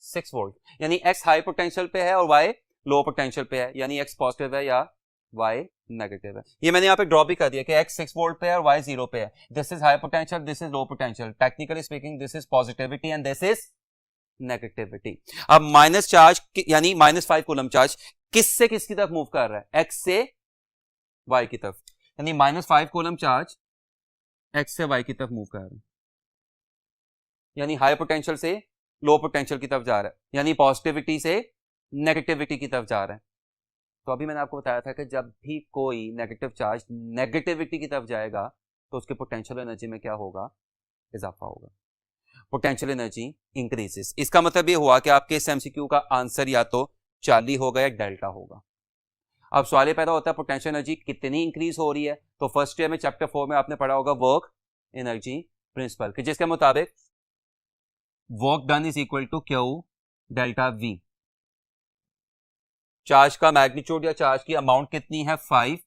6 वोल्ट, यानी x हाई पोटेंशियल पे है और y लो पोटेंशियल पे है, यानी x पॉजिटिव है या y नेगेटिव है। ये मैंने यहाँ पे ड्रॉ भी कर दिया कि x 6 वोल्ट पे है और y 0 पे है। This is high potential, this is low potential, technically speaking this is positivity and this is negativity. अब माइनस चार्ज यानी -5 कूलम चार्ज किससे किसकी तरफ मूव कर रहा है? x से y की तरफ, यानी -5 कूलम चार्ज x से y की तरफ मूव कर रहा है, यानी हाई पोटेंशियल से लो पोटेंशियल की तरफ जा रहा है, यानी पॉजिटिविटी से नेगेटिविटी की तरफ जा रहा है। तो अभी मैंने आपको बताया था कि जब भी कोई नेगेटिव चार्ज नेगेटिविटी की तरफ जाएगा तो उसके पोटेंशियल एनर्जी में क्या होगा? इजाफा होगा, पोटेंशियल एनर्जी इंक्रीजेस। इसका मतलब ये हुआ कि आपके इस एमसीक्यू का आंसर या तो चार्ली होगा या डेल्टा होगा। अब सवाल ये पैदा होता है पोटेंशियल एनर्जी कितनी इंक्रीज हो रही है? तो फर्स्ट ईयर में चैप्टर 4 में आपने पढ़ा होगा वर्क एनर्जी प्रिंसिपल, कि जिसके मुताबिक work done is equal to Q delta V. Charge का मैग्नीट्यूड या चार्ज की अमाउंट कितनी है? 5।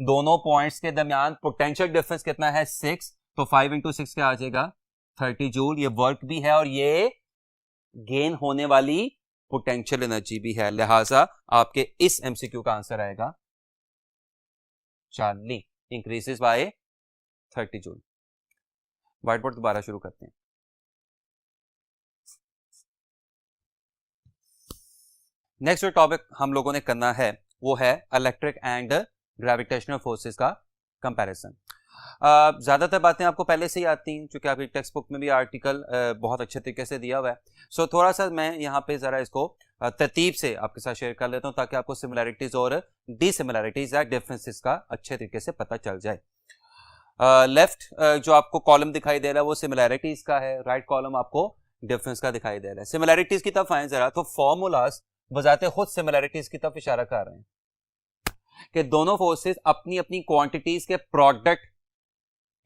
दोनों पॉइंट्स के दरमियान पोटेंशियल डिफरेंस कितना है? 6। तो 5 इंटू 6 क्या आ जाएगा? 30 जूल। ये वर्क भी है और ये गेन होने वाली पोटेंशियल एनर्जी भी है, लिहाजा आपके इस एमसीक्यू का आंसर आएगा Charlie, increases by 30 joule. White board दोबारा शुरू करते हैं। नेक्स्ट जो टॉपिक हम लोगों ने करना है वो है इलेक्ट्रिक एंड ग्रेविटेशनल फोर्सेस का कंपैरिजन। ज्यादातर बातें आपको पहले से ही आती हैं, क्योंकि आपकी टेक्स्ट बुक में भी आर्टिकल बहुत अच्छे तरीके से दिया हुआ है। सो थोड़ा सा मैं यहाँ पे जरा इसको तरतीब से आपके साथ शेयर कर लेता हूँ ताकि आपको सिमिलैरिटीज और डिसिमिलैरिटीज या डिफरेंसेस का अच्छे तरीके से पता चल जाए। लेफ्ट जो आपको कॉलम दिखाई दे रहा है वो सिमिलैरिटीज का है, राइट कॉलम आपको डिफरेंस का दिखाई दे रहा है। सिमिलैरिटीज की तरफ आए जरा, तो फॉर्मूलाज बजाते खुद सिमिलैरिटीज की तरफ इशारा कर रहे हैं कि दोनों फोर्सेस अपनी अपनी क्वांटिटीज के प्रोडक्ट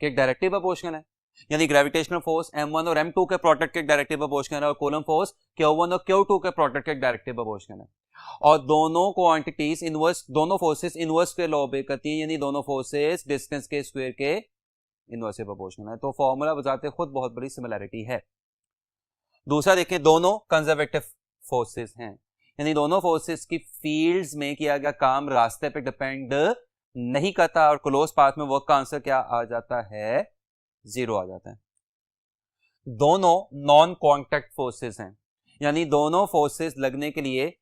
के डायरेक्टली प्रोपोर्शनल है, यानी ग्रेविटेशनल फोर्स m1 और m2 के प्रोडक्ट के डायरेक्टली प्रोपोर्शनल है और कूलम फोर्स q1 और q2 के प्रोडक्ट के डायरेक्टली प्रोपोर्शनल है। और दोनों क्वांटिटीज इनवर्स, दोनों फोर्सेस इनवर्स के लॉ पे करती हैं, यानी दोनों फोर्सेस डिस्टेंस के स्क्वायर के इनवर्स से प्रोपोर्शनल है। तो फॉर्मूला बजाते खुद बहुत बड़ी सिमिलैरिटी है। दूसरा देखें, दोनों कंजर्वेटिव फोर्सेस हैं, यानी दोनों फोर्सेस की फील्ड्स में किया गया काम रास्ते पे डिपेंड नहीं करता और क्लोज पाथ में वर्क का आंसर क्या आ जाता है? 0 आ जाता है। दोनों नॉन कॉन्टैक्ट फोर्सेस हैं, यानी दोनों फोर्सेस लगने के लिए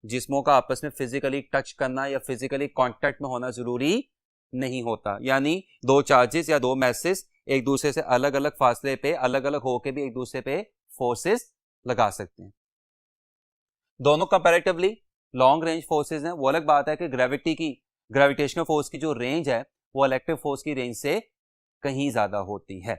जिस्मों का आपस में फिजिकली टच करना या फिजिकली कांटेक्ट में होना जरूरी नहीं होता, यानी दो चार्जेस या दो मैसेज एक दूसरे से अलग अलग फासले पे अलग अलग होकर भी एक दूसरे पे फोर्सेस लगा सकते हैं। दोनों कंपैरेटिवली लॉन्ग रेंज फोर्सेस हैं। वो अलग बात है कि ग्रेविटेशनल फोर्स की जो रेंज है वो इलेक्ट्रिक फोर्स की रेंज से कहीं ज्यादा होती है,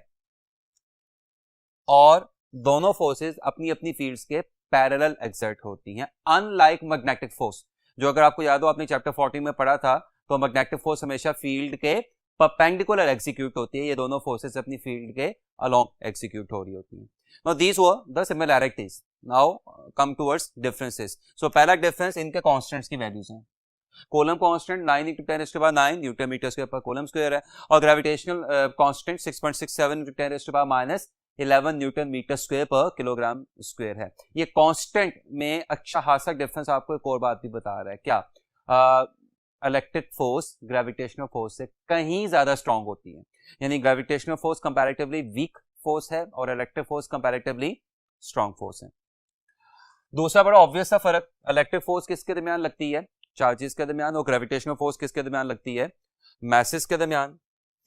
और दोनों फोर्सेस अपनी अपनी फील्ड्स के पैरेलल एक्सर्ट होती हैं, अनलाइक मैग्नेटिक फोर्स, जो अगर आपको याद हो आपने चैप्टर 14 में पढ़ा था, तो मैग्नेटिक फोर्स हमेशा फील्ड के परपेंडिकुलर एग्जीक्यूट होती है, ये दोनों फोर्सेस अपनी फील्ड के अलोंग एग्जीक्यूट हो रही होती हैं। Now these were the similarities, now come towards differences. So पहला डिफरेंस इनके कांस्टेंट्स की वैल्यूज हैं। Coulomb constant 9 × 10⁻9 newton metre square per coulomb square है, और gravitational constant 6.67 × 10⁻11 newton metre square per kilogram square है। ये कांस्टेंट में अच्छा खासा डिफरेंस आपको एक और बात भी बता रहा है, क्या? इलेक्ट्रिक फोर्स ग्रेविटेशनल फोर्स से कहीं ज्यादा स्ट्रांग होती है, यानी gravitational force comparatively weak force है और electric force comparatively strong force है। दूसरा बड़ा ऑब्वियस सा फर्क, इलेक्ट्रिक फोर्स किसके दरमियान लगती है? चार्जेस के दरमियान, और ग्रेविटेशनल फोर्स किसके दरमियान लगती है? मैसेस के दरमियान।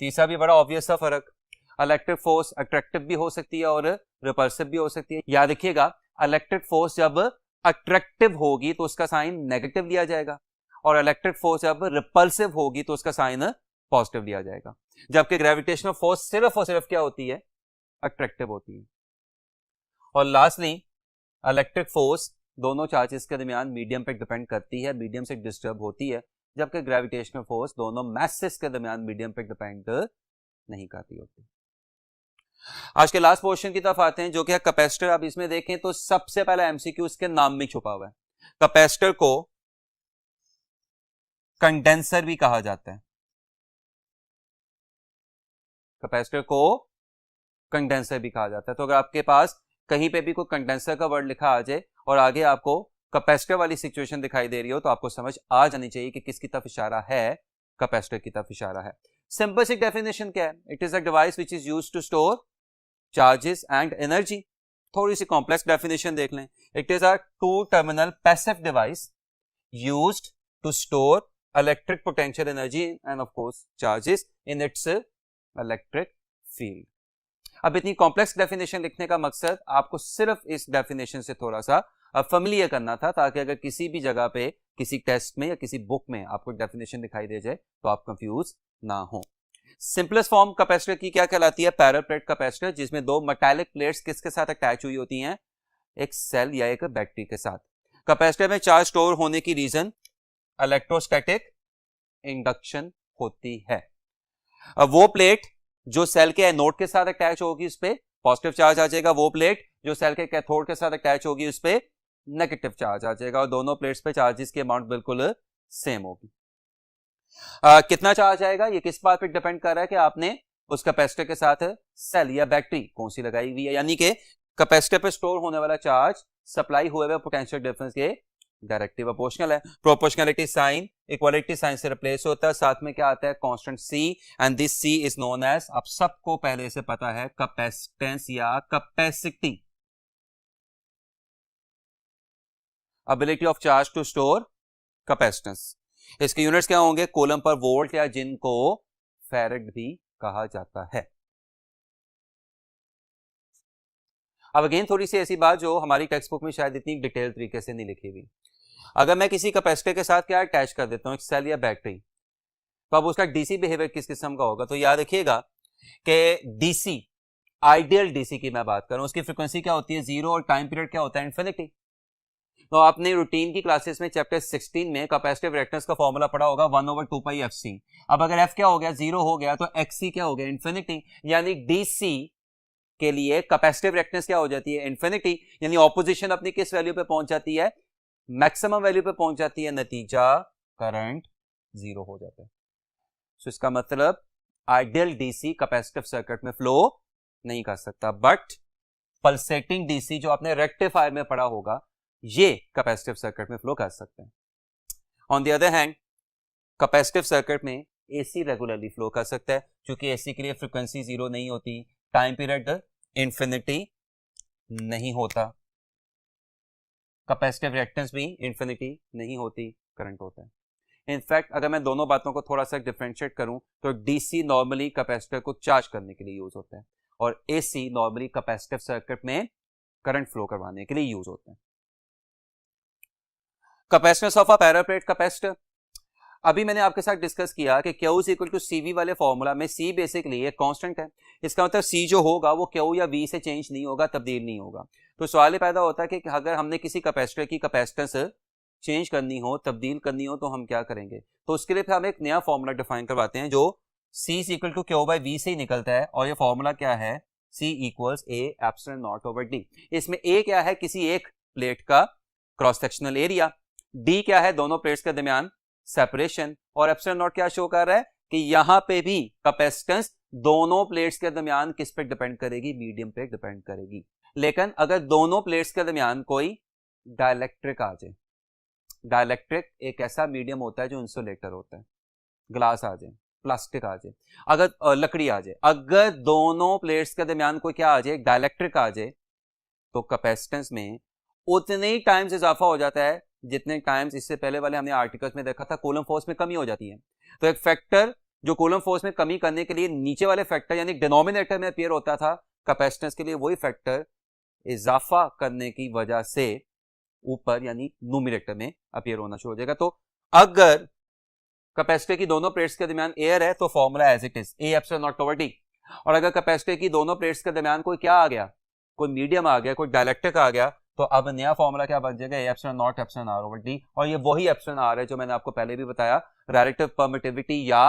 तीसरा भी बड़ा ऑब्वियस सा फर्क, इलेक्ट्रिक फोर्स अट्रैक्टिव भी हो सकती है और रिपल्सिव भी हो सकती है। याद रखिएगा, इलेक्ट्रिक फोर्स जब अट्रैक्टिव होगी तो उसका साइन नेगेटिव लिया जाएगा, और इलेक्ट्रिक फोर्स जब रिपल्सिव होगी तो उसका साइन पॉजिटिव लिया जाएगा, जबकि ग्रेविटेशनल फोर्स सिर्फ और सिर्फ क्या होती है? अट्रैक्टिव होती है। और लास्टली, इलेक्ट्रिक फोर्स दोनों चार्जेस के दरमियान मीडियम पे डिपेंड करती है, मीडियम से डिस्टर्ब होती है, जबकि ग्रेविटेशनल फोर्स दोनों मैसेस के दरमियान मीडियम पे डिपेंड नहीं करती होती। आज के लास्ट पोर्शन की तरफ आते हैं, जो कि है कैपेसिटर। अब इसमें देखें तो सबसे पहला एमसीक्यू इसके नाम में छुपा हुआ है। कैपेसिटर को कंडेंसर भी कहा जाता है, कैपेसिटर को कंडेंसर भी कहा जाता है। तो अगर आपके पास कहीं पे भी कोई कंडेंसर का वर्ड लिखा आ जाए और आगे आपको कैपेसिटर वाली सिचुएशन दिखाई दे रही हो तो आपको समझ आ जानी चाहिए कि किसकी तरफ इशारा है, कैपेसिटर की तरफ इशारा है। सिंपल सी डेफिनेशन क्या है? It is a device which is used to store charges and energy. थोड़ी सी कॉम्प्लेक्स डेफिनेशन देख लें। It is a two terminal passive device used to store electric potential energy and of course charges in its electric field. अब इतनी complex definition लिखने का मकसद आपको सिर्फ इस डेफिनेशन से थोड़ा सा फैमिलियर करना था, ताकि अगर किसी भी जगह पे किसी टेस्ट में या किसी बुक में आपको डेफिनेशन दिखाई दे जाए तो आप कंफ्यूज ना हो। सिंपलेस्ट फॉर्म कैपेसिटर की क्या कहलाती है? पैरेलल प्लेट कैपेसिटर, जिसमें दो मेटालिक प्लेट्स किसके साथ अटैच हुई होती हैं? एक सेल या एक बैटरी के साथ। कैपेसिटर में चार्ज स्टोर होने की रीजन इलेक्ट्रोस्टैटिक इंडक्शन होती है। अब वो प्लेट जो सेल के एनोड के साथ अटैच होगी उस पर पॉजिटिव चार्ज आ जाएगा, वो प्लेट जो सेल के कैथोड के साथ अटैच होगी उस पर नेगेटिव चार्ज आ जाएगा, और दोनों प्लेट्स पे चार्जेस की अमाउंट बिल्कुल सेम होगी। कितना चार्ज आएगा ये किस बात पे डिपेंड कर रहा है कि आपने उस कैपेसिटर के साथ सेल या बैटरी कौन सी लगाई हुई है, यानी कि कैपेसिटर पे स्टोर होने वाला चार्ज सप्लाई हुए पोटेंशियल डिफरेंस के डायरेक्टली प्रोपोर्शनल है। प्रोपोर्शनलिटी साइन इक्वालिटी साइन से रिप्लेस होता है, साथ में क्या आता है? Constant C, and this C is known as, आप सबको पहले से पता है, कैपेसिटेंस या capacity. Ability of charge to store capacitance. इसके यूनिट्स क्या होंगे? कूलम पर वोल्ट, या जिनको फैरेड भी कहा जाता है। अब अगेन थोड़ी सी ऐसी बात जो हमारी टेक्स्ट बुक में शायद इतनी डिटेल तरीके से नहीं लिखी हुई। अगर मैं किसी कैपेसिटर के साथ क्या अटैच कर देता हूं, एक सेल या बैटरी, तो अब उसका डीसी बिहेवियर किस किस्म का होगा? तो याद रखिएगा कि डीसी, आइडियल डीसी की मैं बात करूं, उसकी फ्रीक्वेंसी क्या होती है? 0, और टाइम पीरियड क्या होता है? इन्फिनिटी। तो आपने रूटीन की क्लासेस में चैप्टर 16 में कैपेसिटिव रिएक्टेंस का फॉर्मूला पढ़ा होगा 1/2 FC। अब अगर F क्या हो गया? 0 हो गया, तो XC क्या हो गया? इन्फिनिटी। यानी डीसी के लिए कैपेसिटिव रिएक्टेंस क्या हो जाती है? इन्फिनिटी। यानी ऑपोजिशन अपनी किस वैल्यू पे पहुंच जाती है? मैक्सिमम वैल्यू पे पहुंच जाती है, नतीजा करंट 0 हो जाता है। तो इसका मतलब आइडियल डीसी कैपेसिटिव सर्किट में फ्लो नहीं कर सकता, बट पल्सेटिंग डीसी जो आपने रेक्टिफायर में पढ़ा होगा, ये कैपेसिटिव सर्किट में फ्लो कर सकते हैं। On the other hand capacitive circuit में एसी रेगुलरली फ्लो कर सकता है, क्योंकि एसी के लिए फ्रीक्वेंसी 0 नहीं होती, टाइम पीरियड इंफिनिटी नहीं होता, कैपेसिटिव रिएक्टेंस भी इंफिनिटी नहीं होती, करंट होता है। इनफैक्ट अगर मैं दोनों बातों को थोड़ा सा डिफरेंशिएट करूं तो डीसी नॉर्मली कैपेसिटर को चार्ज करने के लिए यूज होता है, और एसी नॉर्मली कैपेसिटिव सर्किट में करंट फ्लो करवाने के लिए यूज होता है। Capacitance of a parallel plate capacitor, अभी मैंने आपके साथ डिस्कस किया कि Q इक्वल टू CV वाले फॉर्मूला में C बेसिकली एक कांस्टेंट है। इसका मतलब C जो होगा वो Q या V से चेंज नहीं होगा, तब्दील नहीं होगा। तो सवाल पैदा होता है कि अगर हमने किसी कैपेसिटर की कैपेसिटेंस चेंज करनी हो, तब्दील करनी हो, तो हम क्या करेंगे? तो उसके लिए फिर हम एक नया फॉर्मूला डिफाइन करवाते हैं जो C इक्वल टू Q/V से ही निकलता है, और ये फॉर्मूला क्या है? C equals A epsilon naught over D। इसमें A क्या है? किसी एक प्लेट का क्रॉस सेक्शनल एरिया, D क्या है? दोनों प्लेट्स के दरमियान सेपरेशन, और एप्सिलॉन नॉट क्या शो कर रहा है कि यहां पे भी कैपेसिटेंस दोनों प्लेट्स के दरमियान किस पे डिपेंड करेगी? मीडियम पे डिपेंड करेगी। लेकिन अगर दोनों प्लेट्स के दरमियान कोई डाइलेक्ट्रिक आ जाए, डाइलेक्ट्रिक एक ऐसा मीडियम होता है जो इंसुलेटर होता है, ग्लास आ जाए, प्लास्टिक आ जाए, अगर लकड़ी आ जाए, अगर दोनों प्लेट्स के दरमियान कोई क्या आ जाए? डाइलेक्ट्रिक आ जाए, तो कैपेसिटेंस में उतने ही टाइम्स इजाफा हो जाता है जितने टाइम्स इससे पहले वाले हमने आर्टिकल्स में देखा था कूलम फोर्स में कमी हो जाती है। तो एक फैक्टर जो कूलम फोर्स में कमी करने के लिए नीचे वाले फैक्टर यानी डिनोमिनेटर में अपीयर होता था, कैपेसिटेंस के लिए वही फैक्टर इजाफा करने की वजह से ऊपर यानी न्यूमरेटर में अपीयर होना शुरू हो जाएगा। तो अगर कैपेसिटर की दोनों प्लेट्स के दरमियान एयर है तो formula as it is A epsilon naught over D, और अगर कैपेसिटर की दोनों प्लेट्स के दरमियान कोई क्या आ गया? कोई मीडियम आ गया, कोई डाइलेक्ट्रिक आ गया, तो अब नया फॉर्मूला क्या बन जाएगा? A epsilon naught epsilon R over D, और ये वही एप्सिलॉन R है जो मैंने आपको पहले भी बताया रिलेटिव परमिटिविटी या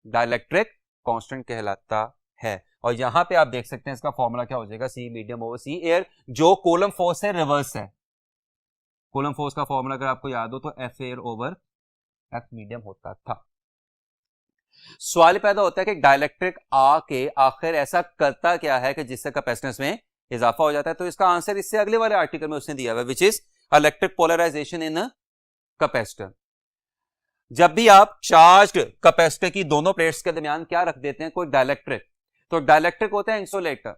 डाइलेक्ट्रिक कांस्टेंट कहलाता है। और यहां पे आप देख सकते हैं इसका फॉर्मूला क्या हो जाएगा? C medium over C air, जो कूलम फोर्स है रिवर्स है। कूलम फोर्स का फॉर्मूला अगर आपको याद हो तो F air over F medium होता था। सवाल पैदा होता है कि डाइलेक्ट्रिक आके आखिर ऐसा करता क्या है कि जिससे कैपेसिटेंस में इजाफा हो जाता है। तो इसका आंसर इससे अगले वाले आर्टिकल में उसने दिया हुआ, which is electric polarization in capacitor. जब भी आप चार्ज्ड कैपेसिटर की दोनों प्लेट्स के दरमियान क्या रख देते हैं, कोई डाइलेक्ट्रिक, तो डाइलेक्ट्रिक होता है इंसुलेटर।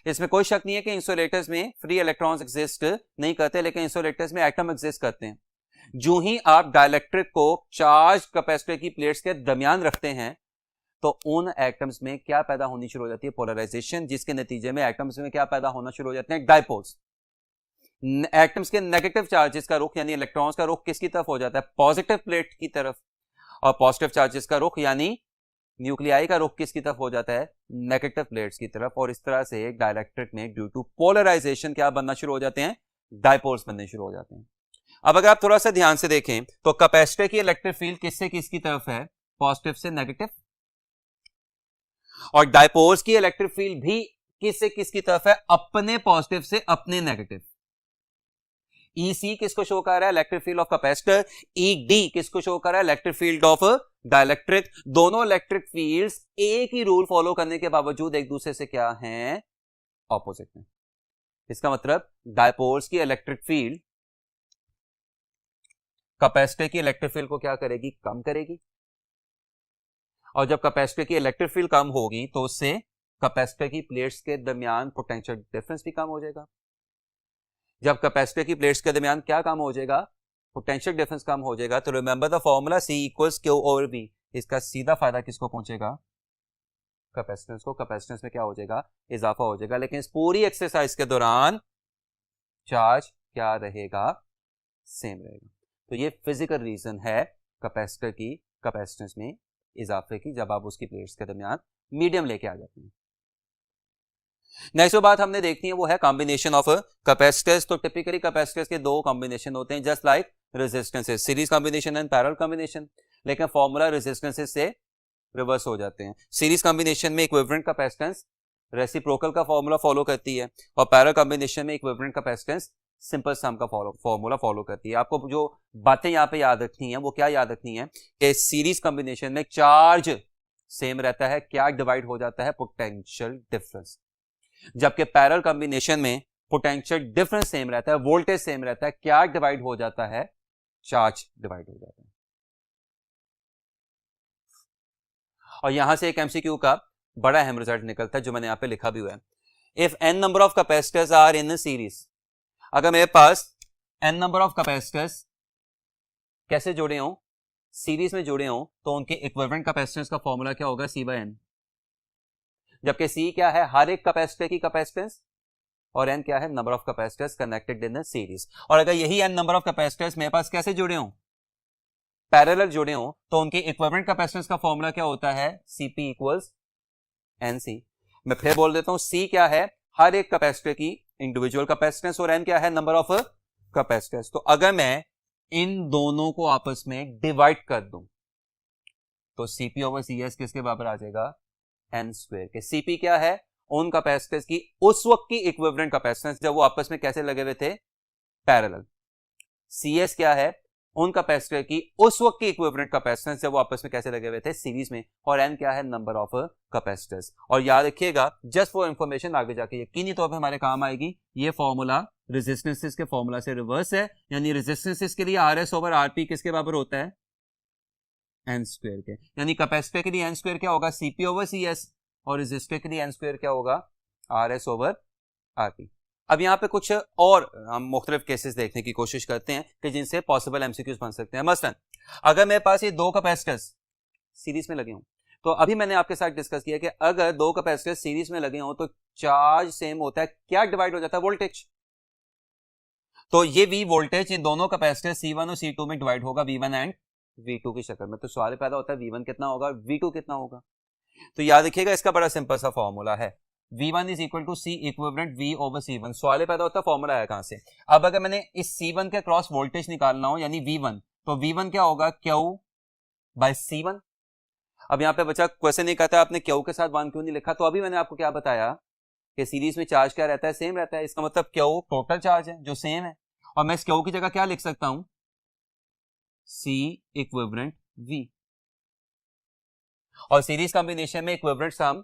इसमें कोई शक नहीं है कि इंसुलेटर्स में फ्री इलेक्ट्रॉन्स एग्जिस्ट नहीं करते, लेकिन इंसुलेटर्स में एटम एग्जिस्ट करते हैं। जो ही आप डाइलेक्ट्रिक को चार्ज कैपेसिटर की प्लेट्स के दरमियान रखते हैं तो उन एटम्स में क्या पैदा होनी शुरू हो जाती है, पोलराइजेशन, जिसके नतीजे में एटम्स में क्या पैदा होना शुरू हो जाते हैं, डाइपोल्स। एटम्स के नेगेटिव चार्जेस का रुख यानी इलेक्ट्रॉन्स का रुख किसकी तरफ हो जाता है, पॉजिटिव प्लेट की तरफ, और पॉजिटिव चार्जेस का रुख यानी न्यूक्लियाई का रुख किसकी तरफ हो जाता है, नेगेटिव प्लेट्स की तरफ। और इस तरह से डाइलेक्ट्रिक में ड्यू टू पोलराइजेशन क्या बनना शुरू हो जाते हैं, डाइपोल्स बनने शुरू हो जाते हैं। अब अगर आप थोड़ा सा ध्यान से देखें तो कैपेसिटर की इलेक्ट्रिक फील्ड किससे किसकी तरफ है, पॉजिटिव से नेगेटिव, और डाइपोल्स की इलेक्ट्रिक फील्ड भी किससे किसकी तरफ है, अपने पॉजिटिव से अपने नेगेटिव। EC किसको शो कर रहा है, electric field of capacitor. ED किसको शो कर रहा है, इलेक्ट्रिक फील्ड ऑफ डाइलेक्ट्रिक। दोनों इलेक्ट्रिक फील्ड्स एक ही रूल फॉलो करने के बावजूद एक दूसरे से क्या हैं, ऑपोजिट में। इसका मतलब डाइपोल्स की इलेक्ट्रिक फील्ड कैपेसिटर की इलेक्ट्रिक फील्ड को क्या करेगी, कम करेगी। और जब कैपेसिटर की इलेक्ट्रिक फील्ड कम होगी तो उससे कैपेसिटर की प्लेट्स के दरमियान पोटेंशियल डिफरेंस भी कम हो जाएगा। जब कैपेसिटर की प्लेट्स के दरमियान क्या कम हो जाएगा, पोटेंशियल डिफरेंस कम हो जाएगा, तो remember the formula C equals Q over V। इसका सीधा फायदा किसको पहुंचेगा, कैपेसिटेंस को। कैपेसिटेंस में क्या हो जाएगा, इजाफा हो जाएगा। लेकिन इस पूरी एक्सरसाइज के दौरान चार्ज क्या रहेगा, सेम रहेगा। तो ये फिजिकल रीजन है कैपेसिटर की कैपेसिटेंस में इजाफे की, जब आप उसकी प्लेट्स के दरमियान मीडियम लेके आ जाते हैं। नेक्स्ट जो बात हमने देखनी है वो है कॉम्बिनेशन ऑफ कैपेसिटर्स। तो टिपिकली कैपेसिटर्स के दो कॉम्बिनेशन होते हैं, just like resistances, series combination and parallel combination. लेकिन फॉर्मूला रेजिस्टेंसेस से रिवर्स हो जाते हैं। सीरीज कॉम्बिनेशन में इक्विवेलेंट कैपेसिटेंस रेसिप्रोकल का फॉर्मूला फॉलो करती है, और पैरेलल कॉम्बिनेशन में इक्विवेलेंट कैपेसिटेंस सिंपल सम का फॉर्मूला फॉलो करती है। आपको जो बातें यहाँ पे याद रखनी है वो क्या याद रखनी है कि सीरीज कॉम्बिनेशन में चार्ज सेम रहता है, क्या डिवाइड हो जाता है, पोटेंशियल डिफरेंस। जबकि पैरेलल कॉम्बिनेशन में पोटेंशियल डिफरेंस सेम रहता है, वोल्टेज सेम रहता है, क्या डिवाइड हो जाता है, चार्ज डिवाइड हो जाता है। और यहां से एक एमसीक्यू का बड़ा अहम रिजल्ट निकलता है जो मैंने यहां पे लिखा भी हुआ है। If n number of capacitors are in series, अगर मेरे पास n नंबर ऑफ कैपेसिटर्स कैसे जुड़े हों, सीरीज में जुड़े हों, तो उनके इक्विवेलेंट कैपेसिटेंस का फॉर्मूला क्या होगा, C/N। जबकि C क्या है, हर एक कैपेसिटर की कैपेसिटेंस, और N क्या है, number of capacitors connected in the series. और अगर यही N नंबर ऑफ कैपेसिटर्स मेरे पास कैसे जुड़े हों, पैरेलल जुड़े हों, तो उनके इक्विवेलेंट कैपेसिटेंस का फॉर्मूला क्या होता है, Cp इक्वल्स NC। मैं फिर बोल देता हूं, C क्या है, हर एक कैपेसिटर की इंडिविजुअल कैपेसिटेंस, और N क्या है, नंबर ऑफ कैपेसिटर्स। तो अगर मैं इन दोनों को आपस में डिवाइड कर दूं तो Cp ओवर Cs किसके बराबर आ जाएगा, N स्क्वायर के। Cp क्या है, उन कैपेसिटर्स की उस वक्त की इक्विवेलेंट कैपेसिटेंस जब वो आपस में कैसे लगे हुए थे, पैरेलल। Cs क्या है, उन कैपेसिटर की उस वक्त की इक्विवेलेंट कैपेसिटेंस जब वो आपस में कैसे लगे हुए थे, सीरीज में। और N क्या है, नंबर ऑफ कैपेसिटर्स। और याद रखिएगा, जस्ट फॉर इंफॉर्मेशन, आगे जाके यकीनी तौर पे हमारे काम आएगी, ये फॉर्मूला रेजिस्टेंसेस के फॉर्मूला से रिवर्स है। यानी रेजिस्टेंसेस के लिए RS ओवर RP किसके बराबर होता है, N स्क्वायर के। यानी कैपेसिटर के लिए N स्क्वायर क्या होगा, Cp ओवर Cs, और रेजिस्टर के लिए N स्क्वायर क्या होगा, RS ओवर RP। अब यहाँ पे कुछ और हम मुख्तलिफ केसेस देखने की कोशिश करते हैं कि जिनसे पॉसिबल एमसीक्यूज बन सकते हैं। मसलन अगर मेरे पास ये दो कैपेसिटर्स सीरीज में लगे हों, तो अभी मैंने आपके साथ डिस्कस किया कि अगर दो कैपेसिटर्स सीरीज में लगे हों तो चार्ज सेम होता है, क्या डिवाइड हो जाता है, वोल्टेज। तो ये V वोल्टेज इन दोनों कैपेसिटर C1 और C2 में डिवाइड होगा, V1 एंड V2 की शक्ल में। तो सवाल पैदा होता है V1 कितना होगा, V2 कितना होगा। तो याद रखिएगा, इसका बड़ा सिंपल सा फॉर्मूला है, V1 is equal to C equivalent V over C1। सवाल पैदा होता है फॉर्मूला है कहां से। अब अगर मैंने इस C1 के क्रॉस वोल्टेज निकालना हो यानी V1, तो V1 क्या होगा, Q बाय C1। अब यहाँ पे बच्चा क्वेश्चन नहीं कहता आपने Q के साथ 1 क्यों नहीं लिखा, तो अभी मैंने आपको क्या बताया कि सीरीज में चार्ज क्या रहता है, सेम रहता है। इसका मतलब Q टोटल चार्ज है जो सेम है, और मैं इस Q की जगह क्या लिख सकता हूं, C इक्विवेलेंट V। और सीरीज कॉम्बिनेशन में इक्विवेलेंट सम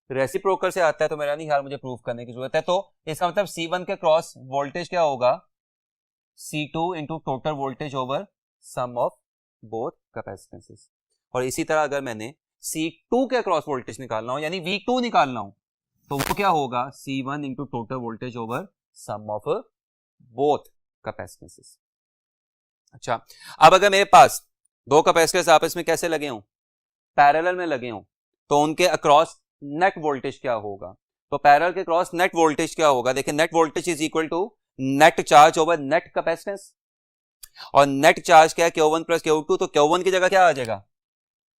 रेसिप्रोकल से आता है तो मेरा नहीं ख्याल मुझे प्रूफ करने की जरूरत है। तो इसका मतलब C1 के क्रॉस वोल्टेज क्या होगा, C2 into total voltage over sum of both capacitances. और इसी तरह अगर मैंने C2 के क्रॉस वोल्टेज निकालना हो यानी V2 निकालना हो तो वो क्या होगा, C1 into total voltage over sum of both capacitances. अच्छा, अब अगर मेरे पास दो कैपेसिटर्स आपस में कैसे लगे हों, पैरेलल में लगे हों, तो उनके अक्रॉस नेट वोल्टेज क्या होगा। तो पैरेलल के क्रॉस नेट वोल्टेज क्या होगा, देखिए net voltage is equal to net charge over net capacitance. और नेट चार्ज क्या है, Q1 प्लस Q2। तो Q1 की जगह क्या आ जाएगा,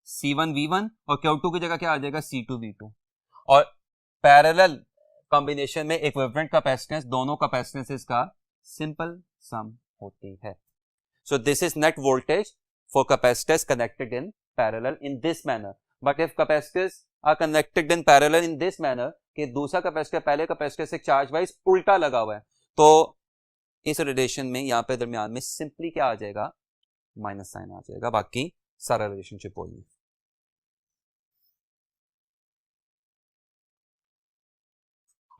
C1V1, और Q2 की जगह क्या आ जाएगा, C2V2। और पैरेलल कॉम्बिनेशन में इक्विवेलेंट कैपेसिटेंस दोनों कैपेसिटेंसेस का सिंपल सम होती है। So this is net voltage for capacitors connected in parallel in this manner. But if capacitors are connected in parallel in this manner कि दूसरा कैपेसिटर पहले कैपेसिटर से चार्ज वाइज उल्टा लगा हुआ है, तो इस रिलेशन में यहां पे दरमियान में सिंपली क्या आ जाएगा, माइनस साइन आ जाएगा। बाकी सारा रिलेशनशिप वही है।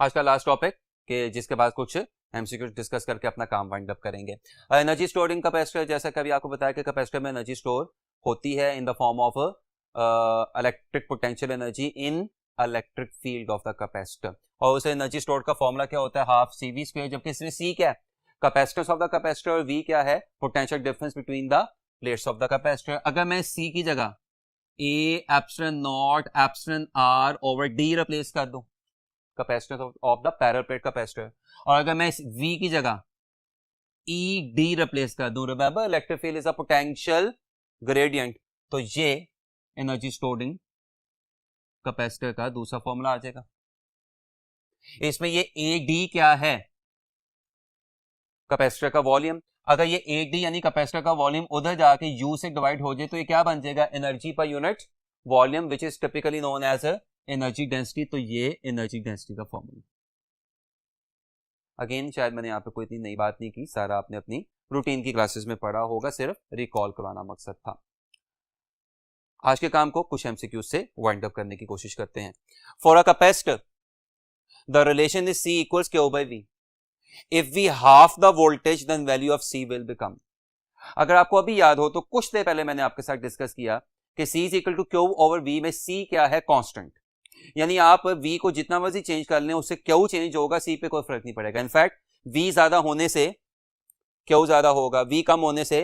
आज का लास्ट टॉपिक कि जिसके बाद कुछ एमसीक्यू डिस्कस करके अपना काम वाइंड अप करेंगे। एनर्जी स्टोरिंग कैपेसिटर, जैसा कि अभी आपको बताया कि कैपेसिटर में एनर्जी स्टोर होती है in the form of electric potential energy in electric field of the capacitor. और उस एनर्जी स्टोर का फॉर्मूला क्या होता है, हाफ CV स्क्वायर, जबकि इसमें C क्या है, कैपेसिटेंस ऑफ द कैपेसिटर, और V क्या है, potential difference between the plates of the capacitor. अगर मैं C की जगह A epsilon naught epsilon R over D replace कर दूं, capacitance of the parallel plate capacitor, और अगर मैं इस V की जगह ED रिप्लेस कर दूं, remember electric field is a potential gradient, तो ये एनर्जी स्टोरिंग कैपेसिटर का दूसरा फॉर्मूला आ जाएगा। इसमें ये AD क्या है, कैपेसिटर का वॉल्यूम। अगर ये AD यानी कैपेसिटर का वॉल्यूम उधर जाके U से डिवाइड हो जाए तो ये क्या बन जाएगा, energy per unit volume, which is typically known as energy density. तो ये एनर्जी डेंसिटी का फॉर्मूला। अगेन शायद मैंने यहाँ पे कोई इतनी नई बात नहीं की, सारा आपने अपनी रूटीन की क्लासेस में पढ़ा होगा, सिर्फ रिकॉल करवाना मकसद था। आज के काम को कुछ एमसीक्यू से वाइंड अप करने की कोशिश करते हैं। For a capacitor the relation is C equals Q by V। If we half the voltage then value of C will become. अगर आपको अभी याद हो तो कुछ देर पहले मैंने आपके साथ डिस्कस किया कि C is equal to Q over V में C क्या है, कांस्टेंट। यानी आप V को जितना मर्जी चेंज कर लें उससे Q चेंज होगा, C पे कोई फर्क नहीं पड़ेगा। इनफैक्ट V ज्यादा होने से Q ज्यादा होगा, V कम होने से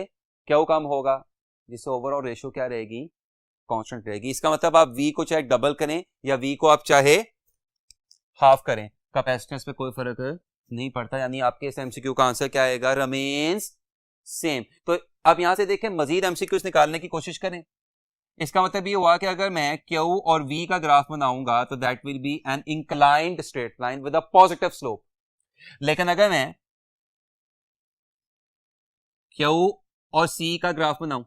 Q कम होगा, जिससे ओवरऑल रेशियो क्या रहेगी, कांस्टेंट रहेगी। इसका मतलब आप V को चाहे डबल करें या V को आप चाहे हाफ करें, कैपेसिटेंस पे कोई फर्क नहीं पड़ता। यानी आपके इस एमसीक्यू का आंसर क्या आएगा, रिमेन्स सेम। तो अब यहां से देखें, मजीद एमसीक्यूज निकालने की कोशिश करें। इसका मतलब ये हुआ कि अगर मैं Q और V का ग्राफ बनाऊंगा तो that will be an inclined straight line with a positive slope. लेकिन अगर मैं Q और C का ग्राफ बनाऊं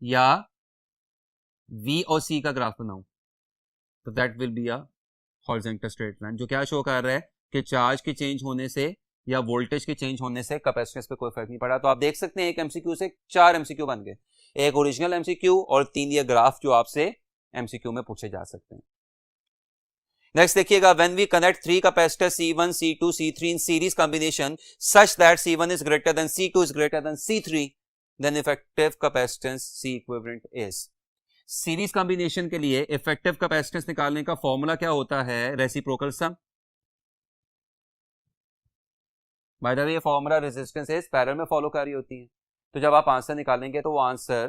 या V और C का ग्राफ बनाऊं तो that will be a horizontal straight line, जो क्या शो कर रहा है कि चार्ज के चेंज होने से या वोल्टेज के चेंज होने से कैपेसिटेंस पे कोई फर्क नहीं पड़ा। तो आप देख सकते हैं एक एमसीक्यू से 4 एमसीक्यू बन गए, एक ओरिजिनल एमसीक्यू और 3 ये ग्राफ जो आपसे एमसीक्यू में पूछे जा सकते हैं। नेक्स्ट देखिएगा, when we connect 3 capacitor C1 C2 C3 in series combination such that C1 is greater than C2 is greater than C3 then effective capacitance C equivalent is. Series combination के लिए effective capacitance निकालने का formula क्या होता है, reciprocal sum. By the way ये formula resistance is parallel में follow कर रही होती है। तो जब आप आंसर निकालेंगे तो वो आंसर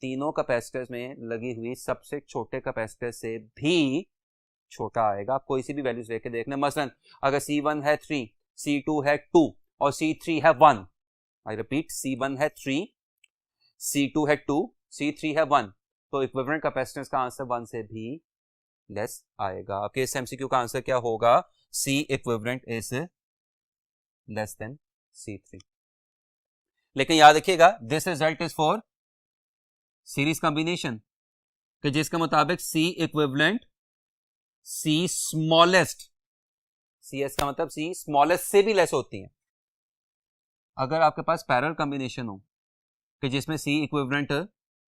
तीनों कैपेसिटर्स में लगी हुई सबसे छोटे कैपेसिटर से भी छोटा आएगा। आप कोई सी भी वैल्यूज लेके देखना, मसलन अगर C1 है 3, C2 है 2 और C3 है 1, आई रिपीट, C1 है 3, C2 है 2, C3 है 1, तो इक्विवेलेंट कैपेसिटेंस का आंसर 1 से भी लेस आएगा। आपके इस एमसीक्यू का आंसर क्या होगा, C equivalent is less than C3। लेकिन याद रखिएगा this result is for series combination, कि जिसके मुताबिक C equivalent C smallest, CS का मतलब C स्मॉलेस्ट से भी लेस होती है। अगर आपके पास पैरेलल कॉम्बिनेशन हो कि जिसमें C इक्विवेलेंट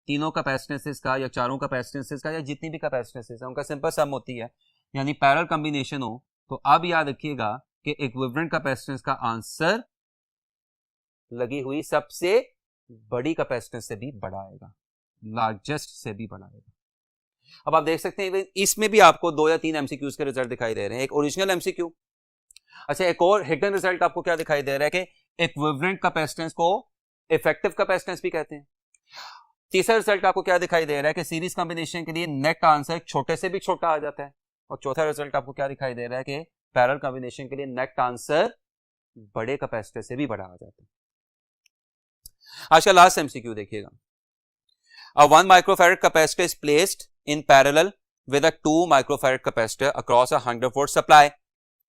तीनों कैपेसिटेंसेस का या चारों कैपेसिटेंसेस का या जितनी भी कैपेसिटेंसेस है उनका सिंपल सम होती है, यानी पैरेलल कॉम्बिनेशन हो, तो अब याद रखिएगा कि इक्विवेलेंट कैपेसिटेंस का आंसर लगी हुई सबसे बड़ी कैपेसिटेंस से भी बड़ा आएगा, लार्जेस्ट से भी बड़ा आएगा। अब आप देख सकते हैं इसमें भी आपको 2 या 3 एमसीक्यूज के रिजल्ट दिखाई दे रहे हैं, एक ओरिजिनल एमसीक्यू। अच्छा, एक और हिडन रिजल्ट आपको क्या दिखाई दे रहा है कि इक्विवेलेंट कैपेसिटेंस को इफेक्टिव कैपेसिटेंस भी कहते हैं। तीसरा रिजल्ट आपको क्या दिखाई दे रहा है कि सीरीज कॉम्बिनेशन के लिए नेट आंसर छोटे से भी छोटा आ जाता है। और चौथा रिजल्ट आपको क्या दिखाई दे रहा है कि पैरेलल कॉम्बिनेशन के लिए नेट आंसर बड़े कैपेसिटर से भी बड़ा आ जाता है। आज का लास्ट एमसीक्यू देखिएगा। A 1 microfarad capacitor is placed in parallel with a 2 microfarad capacitor across a 100 volt supply.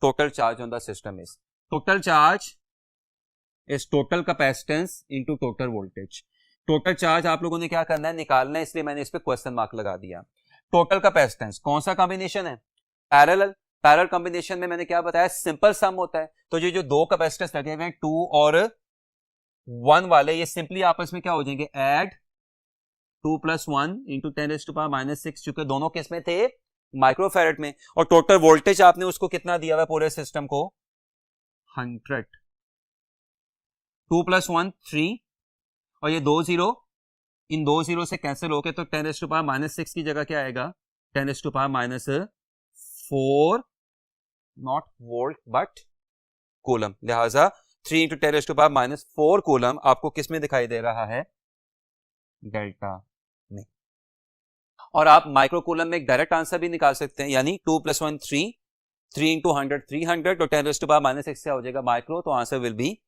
Total charge on the system is, total charge is total capacitance into total voltage. Total charge आप लोगों ने क्या करना है, निकालना है, इसलिए मैंने इस पे क्वेश्चन मार्क लगा दिया। टोटल कैपेसिटेंस कौन सा कॉम्बिनेशन है, पैरेलल। पैरेलल कॉम्बिनेशन में मैंने क्या बताया, सिंपल सम होता है। तो ये जो दो कैपेसिटर्स लगे हुए हैं 2 और 1 वाले, ये सिंपली आपस में क्या हो जाएंगे, ऐड 2 + 1 × 10⁻⁻⁶, चूंकि दोनों किस में थे, माइक्रोफैरेड में। और टोटल वोल्टेज आपने उसको कितना दिया हुआ पूरे सिस्टम को, 100। 2 + 1 3, और ये 2 0, इन 2 0 से कैंसिल होके तो 10⁻⁻⁶ की जगह क्या आएगा, 10⁻⁻4, नॉट वोल्ट बट कूलम। लिहाजा 3 × 10⁻⁻4 कूलम आपको किस में दिखाई दे रहा है, डेल्टा में। और आप माइक्रो कूलम में एक डायरेक्ट आंसर भी निकाल सकते हैं, यानी 2 + 1 3, 3 × 100 300, और 10⁻⁶ से हो जाएगा माइक्रो, तो answer will be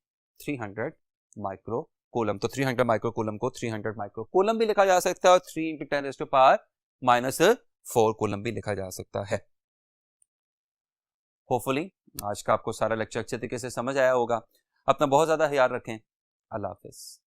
300 micro coulomb. तो 300 माइक्रो कूलम को 300 माइक्रो कूलम भी लिखा जा सकता है, और 3 × 10⁻⁻4 कूलम भी लिखा जा सकता है। होपफुली आज का आपको सारा लेक्चर अच्छे तरीके से समझ आया होगा। अपना बहुत ज्यादा ख्याल रखें। अल्लाह हाफिज।